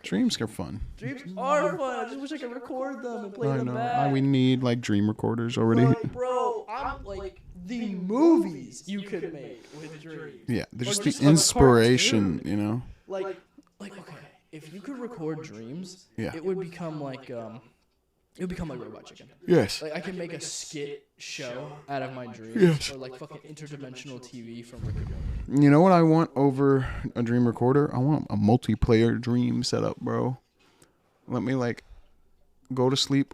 Dreams are fun. Dreams are fun. I just wish I could record them and play them back. We need like dream recorders already. Like, bro, I'm like the movies you could make with dreams. Yeah, they're just the inspiration, you know. Like okay, if you could record dreams, it would become like it would become like Robot Chicken. Yes. Like, I can make a skit show out of my dreams. Yes. Or, like, fucking interdimensional TV from Rick and Morty. You know what I want over a dream recorder? I want a multiplayer dream setup, bro. Let me, like, go to sleep,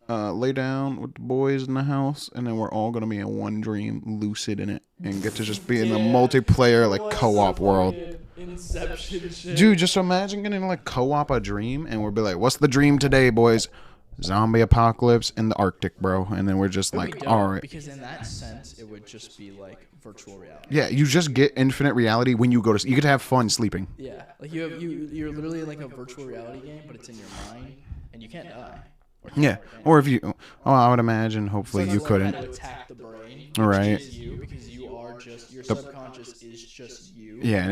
lay down with the boys in the house, and then we're all going to be in one dream, lucid in it, and get to just be in the multiplayer, like, co-op world. Inception shit. Dude, just imagine getting, like, co-op a dream, and we'll be like, what's the dream today, boys? Zombie apocalypse in the Arctic, bro. And then we're just like, all right. Because in that sense, it would just be like virtual reality. Yeah, you just get infinite reality when you go to sleep. You could have fun sleeping. Yeah, like you're literally in like a virtual reality game, but it's in your mind, and you can't die. Yeah, or if you, I would imagine, hopefully you couldn't. Attack the brain, right? You, because you are just your subconscious is just you. Yeah, and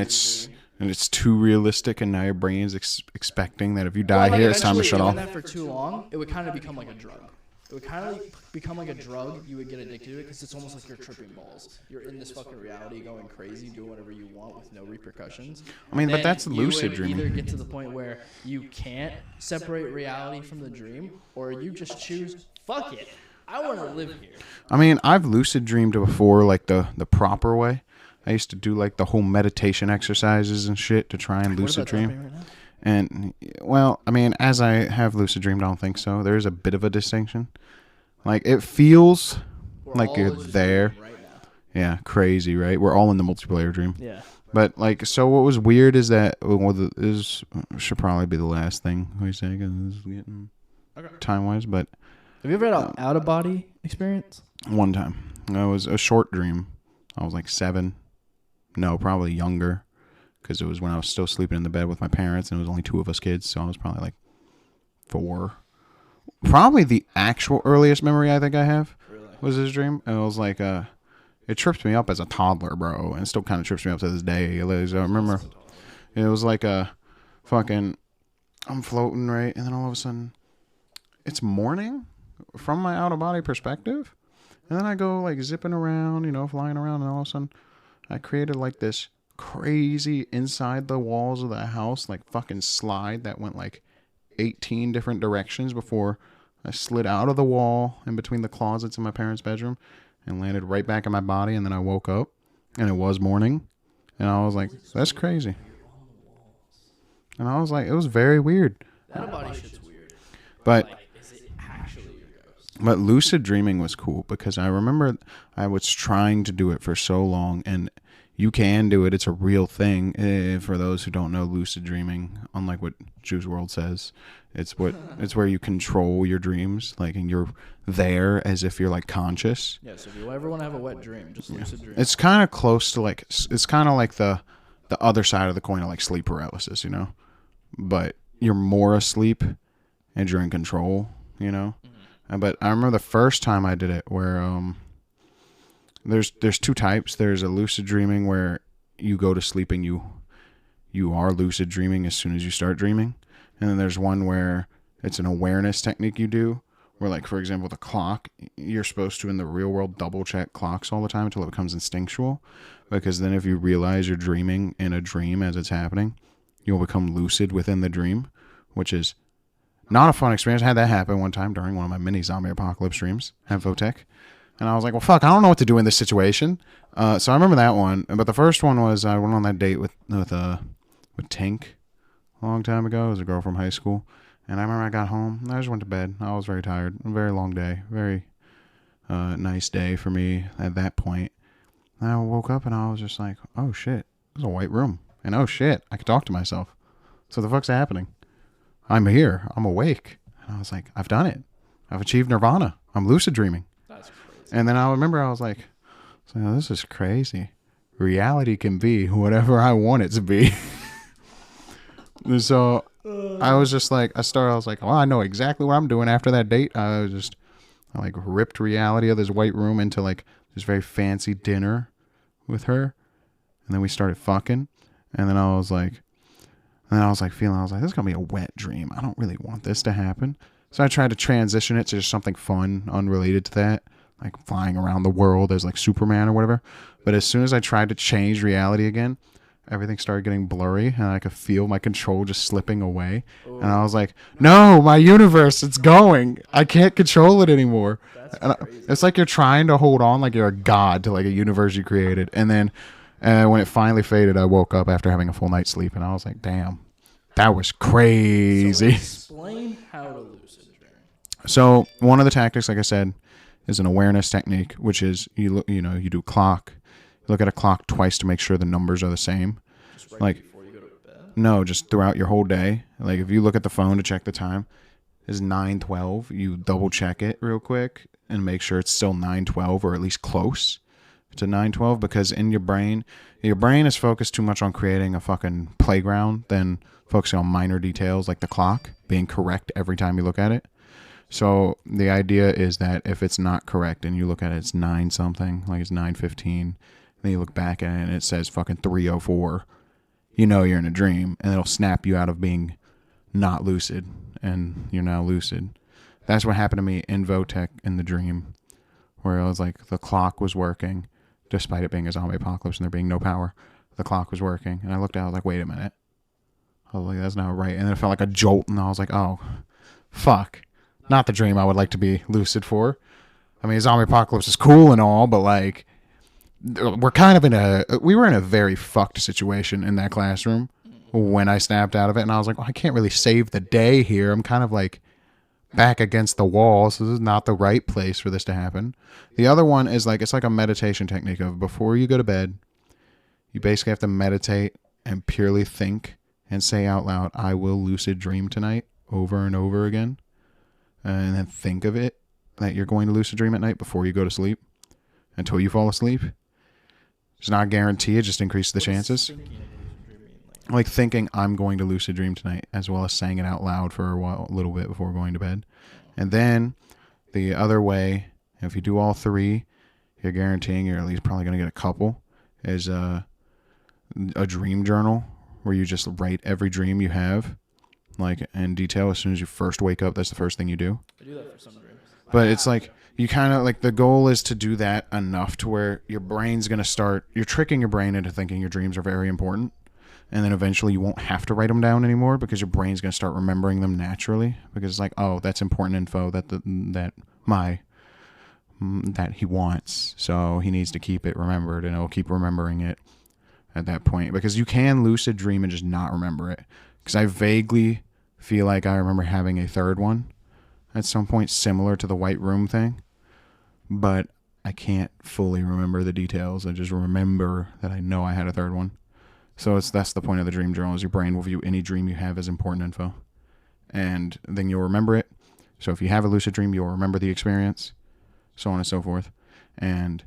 it's too realistic, and now your brain's expecting that if you die here, it's time to shut off. That for too long, it would kind of become like a drug. It would kind of become like a drug. You would get addicted to it because it's almost like you're tripping balls. You're in this fucking reality, going crazy, doing whatever you want with no repercussions. I mean, but that's lucid dreaming. You either get to the point where you can't separate reality from the dream, or you just choose, fuck it, I want to live here. I mean, I've lucid dreamed before, like the proper way. I used to do like the whole meditation exercises and shit to try and lucid dream. Right now? And, well, I mean, as I have lucid dreamed, I don't think so. There is a bit of a distinction. Like, it feels like you're there. Right now. Yeah, crazy, right? We're all in the multiplayer dream. Yeah. But, like, so what was weird is that, should probably be the last thing we say, because this is getting time-wise, but. Have you ever had an out-of-body experience? One time. It was a short dream. I was like 7. No, probably younger. Because it was when I was still sleeping in the bed with my parents, and it was only 2 of us kids, so I was probably like 4. Probably the actual earliest memory I think I have was this dream. And it was like, it tripped me up as a toddler, bro, and it still kind of trips me up to this day. I remember it was like a fucking, I'm floating, right, and then all of a sudden, it's morning from my out-of-body perspective, and then I go like zipping around, flying around, and all of a sudden, I created like this crazy inside the walls of the house, like fucking slide that went like 18 different directions before I slid out of the wall in between the closets in my parents' bedroom and landed right back in my body. And then I woke up and it was morning, and I was like, that's crazy. And I was like, it was very weird. That body shit's weird. But is it actually your ghost? But lucid dreaming was cool because I remember I was trying to do it for so long, and you can do it. It's a real thing. For those who don't know, lucid dreaming, unlike what Juice WRLD says, it's where you control your dreams, like, and you're there as if you're like conscious. Yeah. So if you ever want to have a wet dream, just lucid dream. It's kind of close to like, it's kind of like the other side of the coin of like sleep paralysis, but you're more asleep and you're in control, Mm-hmm. But I remember the first time I did it where there's 2 types. There's a lucid dreaming where you go to sleep and you are lucid dreaming as soon as you start dreaming. And then there's one where it's an awareness technique you do, where, like, for example, the clock, you're supposed to, in the real world, double check clocks all the time until it becomes instinctual. Because then if you realize you're dreaming in a dream as it's happening, you'll become lucid within the dream, which is not a fun experience. I had that happen one time during one of my mini zombie apocalypse dreams at Votech. And I was like, well, fuck, I don't know what to do in this situation. So I remember that one. But the first one was I went on that date with Tink a long time ago. It was a girl from high school. And I remember I got home. I just went to bed. I was very tired. A very long day. Very nice day for me at that point. And I woke up and I was just like, oh, shit. It was a white room. And oh, shit. I could talk to myself. So the fuck's happening? I'm here. I'm awake. And I was like, I've done it. I've achieved nirvana. I'm lucid dreaming. That's crazy. And then I remember I was like, this is crazy. Reality can be whatever I want it to be. So I was just like, I was like, well, I know exactly what I'm doing after that date. I like ripped reality of this white room into like this very fancy dinner with her. And then we started fucking. And then I was like, this is going to be a wet dream. I don't really want this to happen. So I tried to transition it to just something fun, unrelated to that, like flying around the world as like Superman or whatever. But as soon as I tried to change reality again, everything started getting blurry, and I could feel my control just slipping away. Ooh. And I was like, no, my universe, it's going. I can't control it anymore. It's like you're trying to hold on like you're a god to like a universe you created. And then when it finally faded, I woke up after having a full night's sleep, and I was like, damn, that was crazy. So explain how to lucid dream. So one of the tactics, like I said, is an awareness technique, which is you do clock. You look at a clock twice to make sure the numbers are the same. Just right before you go to bed? No, just throughout your whole day. Like if you look at the phone to check the time, it's 9:12. You double check it real quick and make sure it's still 9:12 or at least close to 9:12, because in your brain is focused too much on creating a fucking playground than focusing on minor details like the clock being correct every time you look at it. So the idea is that if it's not correct and you look at it, it's 9 something, like it's 9:15, then you look back at it and it says fucking 3:04, you know you're in a dream, and it'll snap you out of being not lucid, and you're now lucid. That's what happened to me in Votech in the dream, where it was like the clock was working, despite it being a zombie apocalypse and there being no power. The clock was working, and I looked at it, I was like, wait a minute. I was like, that's not right. And then it felt like a jolt, and I was like, oh, fuck. Not the dream I would like to be lucid for. I mean, zombie apocalypse is cool and all, but like, we were in a very fucked situation in that classroom when I snapped out of it, and I was like, well, I can't really save the day here. I'm kind of like back against the wall, so this is not the right place for this to happen. The other one is like, it's like a meditation technique of before you go to bed, you basically have to meditate and purely think and say out loud, I will lucid dream tonight, over and over again. And then think of it that you're going to lucid dream at night before you go to sleep until you fall asleep. It's not a guarantee, it just increases the chances. Like thinking I'm going to lucid dream tonight, as well as saying it out loud for a little bit before going to bed. And then the other way, if you do all three, you're guaranteeing you're at least probably going to get a couple, is a dream journal where you just write every dream you have, like in detail. As soon as you first wake up, that's the first thing you do. I do that for some dreams. But it's like, you kind of like, the goal is to do that enough to where your brain's going to start, you're tricking your brain into thinking your dreams are very important. And then eventually you won't have to write them down anymore because your brain's going to start remembering them naturally, because it's like, oh, that's important info that he wants. So he needs to keep it remembered, and it'll keep remembering it at that point, because you can lucid dream and just not remember it. Because I vaguely feel like I remember having a third one at some point, similar to the white room thing, but I can't fully remember the details. I just remember that I know I had a third one. So that's the point of the dream journal, is your brain will view any dream you have as important info, and then you'll remember it. So if you have a lucid dream, you'll remember the experience, so on and so forth. And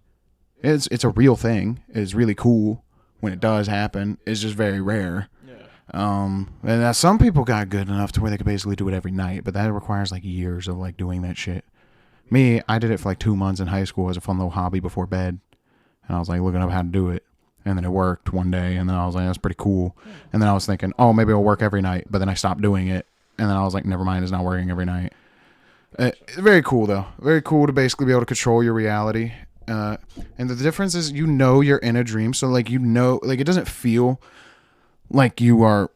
it's a real thing. It's really cool when it does happen. It's just very rare. And some people got good enough to where they could basically do it every night, but that requires like years of like doing that shit. Me, I did it for like 2 months in high school as a fun little hobby before bed, and I was like looking up how to do it, and then it worked one day, and then I was like, that's pretty cool. And then I was thinking, oh, maybe it'll work every night, but then I stopped doing it, and then I was like, never mind, it's not working every night. Very cool though. Very cool to basically be able to control your reality. And the difference is, you know, you're in a dream, so like, you know, like it doesn't feel like you are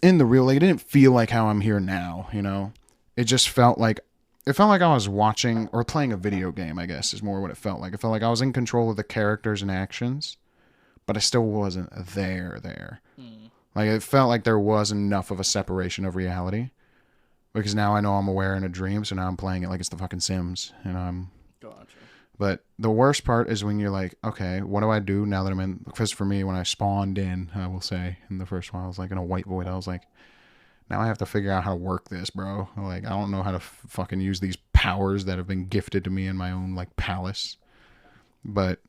in the real, like it didn't feel like how I'm here now, you know. It just felt like I was watching or playing a video game, I guess, is more what it felt like. It felt like I was in control of the characters and actions, but I still wasn't there. Like it felt like there was enough of a separation of reality, because now I know I'm aware in a dream, so now I'm playing it like it's the fucking Sims, and I'm gotcha. But the worst part is when you're like, okay, what do I do now that I'm in? Because for me, when I spawned in, I will say, in the first one, I was like in a white void. I was like, now I have to figure out how to work this, bro. Like, I don't know how to fucking use these powers that have been gifted to me in my own, like, palace. But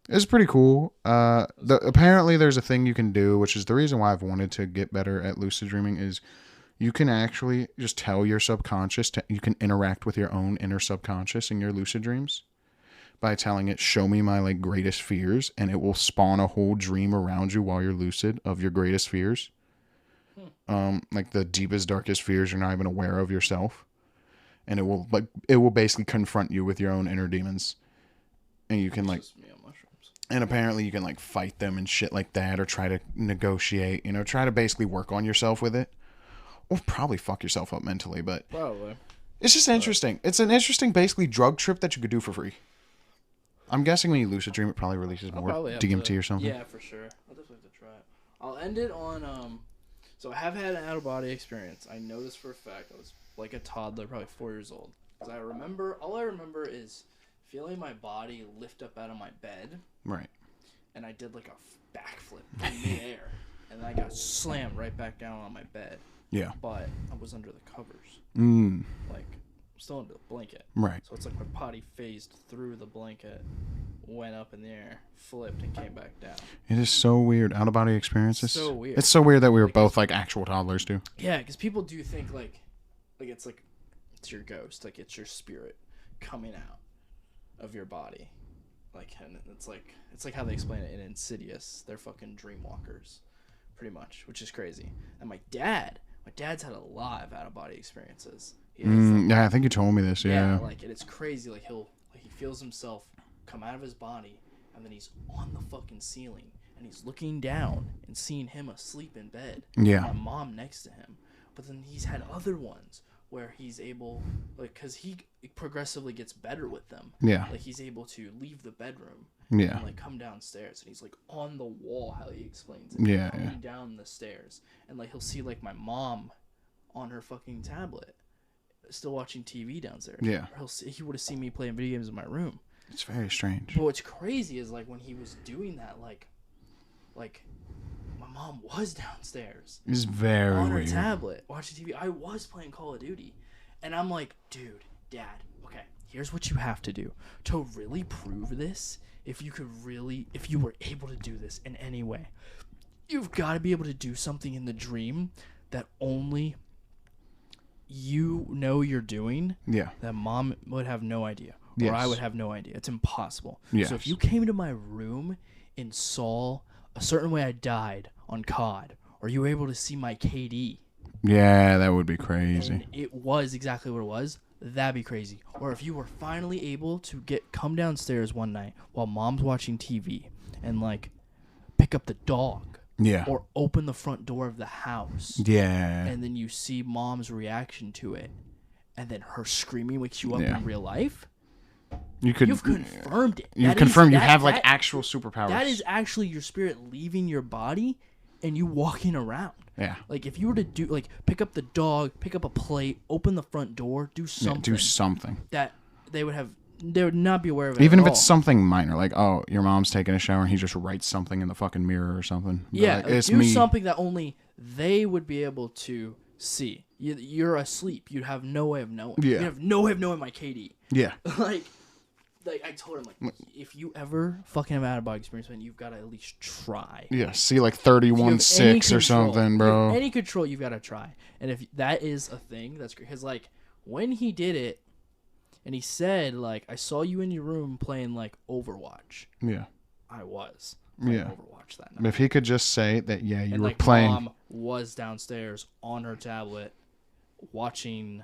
it's pretty cool. Apparently there's a thing you can do, which is the reason why I've wanted to get better at lucid dreaming, is you can actually just tell your subconscious, you can interact with your own inner subconscious in your lucid dreams by telling it, show me my like greatest fears, and it will spawn a whole dream around you while you're lucid of your greatest fears. Like the deepest, darkest fears you're not even aware of yourself. And it will basically confront you with your own inner demons. And you can like, and apparently you can like fight them and shit like that, or try to negotiate, you know, try to basically work on yourself with it. Or probably fuck yourself up mentally, but probably. It's just interesting. It's an interesting basically drug trip that you could do for free. I'm guessing when you lucid dream, it probably releases more DMT or something. Yeah, for sure. I'll definitely have to try it. I'll end it on, so I have had an out-of-body experience. I know this for a fact. I was like a toddler, probably 4 years old. Because all I remember is feeling my body lift up out of my bed. Right. And I did like a backflip in midair. And then I got slammed right back down on my bed. Yeah. But I was under the covers. Like, still under the blanket. Right. So it's like my body phased through the blanket, went up in the air, flipped, and came back down. It is so weird. Out-of-body experiences. So weird. It's so weird that we were both like actual toddlers too. Yeah, because people do think like it's like It's your ghost. Like, it's your spirit coming out of your body. Like, and it's like how they explain it in Insidious. They're fucking dreamwalkers, pretty much, which is crazy. And my dad's had a lot of out-of-body experiences. Yeah, I think you told me this. Yeah. Like, and it's crazy. Like, he feels himself come out of his body, and then he's on the fucking ceiling, and he's looking down and seeing him asleep in bed. Yeah. My mom next to him. But then he's had other ones where he's able, like, because he progressively gets better with them. Yeah. Like, he's able to leave the bedroom. Yeah. And, like, come downstairs, and he's, like, on the wall, how he explains it. Yeah. Coming down the stairs. And, like, he'll see, like, my mom on her fucking tablet, still watching TV downstairs. Yeah. Or he would have seen me playing video games in my room. It's very strange. But what's crazy is, like, when he was doing that, like my mom was downstairs. It's very on her weird. tablet watching TV. I was playing Call of Duty, and I'm like, dude, Dad, okay, here's what you have to do to really prove this. If you were able to do this in any way, you've got to be able to do something in the dream that only you know you're doing. Yeah. That Mom would have no idea, or Yes. I would have no idea. It's impossible. Yes. So if you came into my room and saw a certain way I died on COD, or you were able to see my KD. Yeah, that would be crazy. And it was exactly what it was. That'd be crazy. Or if you were finally able to come downstairs one night while Mom's watching TV and, like, pick up the dog. Yeah. Or open the front door of the house. Yeah. And then you see Mom's reaction to it, and then her screaming wakes you up in real life. You've confirmed it. You've confirmed you have, like, actual superpowers. That is actually your spirit leaving your body and you walking around. Yeah. Like, if you were to do, like, pick up the dog, pick up a plate, open the front door, do something. Yeah, do something. That they would not be aware of it. Even at if all. it's something minor, like, oh, your mom's taking a shower and he just writes something in the fucking mirror or something. Yeah, like, it's do me. something that only they would be able to see. You're asleep. You'd have no way of knowing. Yeah. You'd have no way of knowing my KD. Yeah. Like I told him, like, if you ever fucking have an out-of-body experience, man, you've got to at least try. Yeah, see, like 31-6 or something, bro. If you have any control, you've got to try. And if that is a thing, that's great. Because, like, when he did it, and he said, like, I saw you in your room playing, like, Overwatch. Yeah. I was playing Overwatch that night. If he could just say that, yeah, you were like, playing. Mom was downstairs on her tablet watching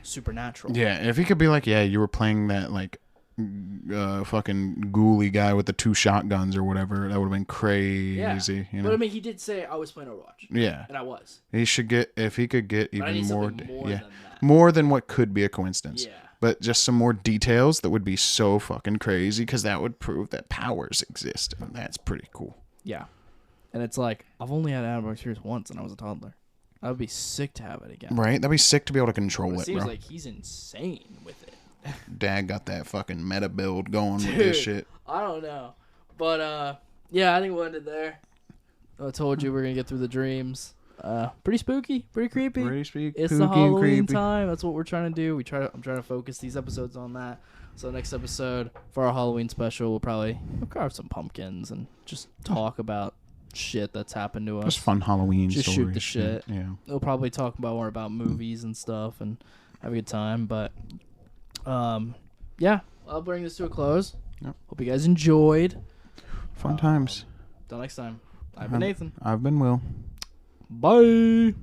Supernatural. Yeah, if he could be like, yeah, you were playing that, like, fucking ghouly guy with the 2 shotguns or whatever, that would have been crazy. Yeah. You know? But I mean, he did say I was playing Overwatch. Yeah. And I was. He should get, if he could get even more, than that. more than what could be a coincidence. Yeah. But just some more details that would be so fucking crazy, because that would prove that powers exist. And that's pretty cool. Yeah. And it's like, I've only had out-of-body experience once, and I was a toddler. I would be sick to have it again. Right? That'd be sick to be able to control it, seems bro. like he's insane with it. Dad got that fucking meta build going with this shit. I don't know. But, yeah, I think we'll end it there. I told you we're going to get through the dreams. Pretty spooky, pretty creepy. It's the Halloween time. That's what we're trying to do. I'm trying to focus these episodes on that. So next episode for our Halloween special, we'll carve some pumpkins and just talk about shit that's happened to us. Just fun Halloween just stories. Shoot the shit. Yeah. We'll probably talk more about movies and stuff and have a good time. But yeah, I'll bring this to a close. Yep. Hope you guys enjoyed. Fun times. Till next time. I've been Nathan. I've been Will. Bye.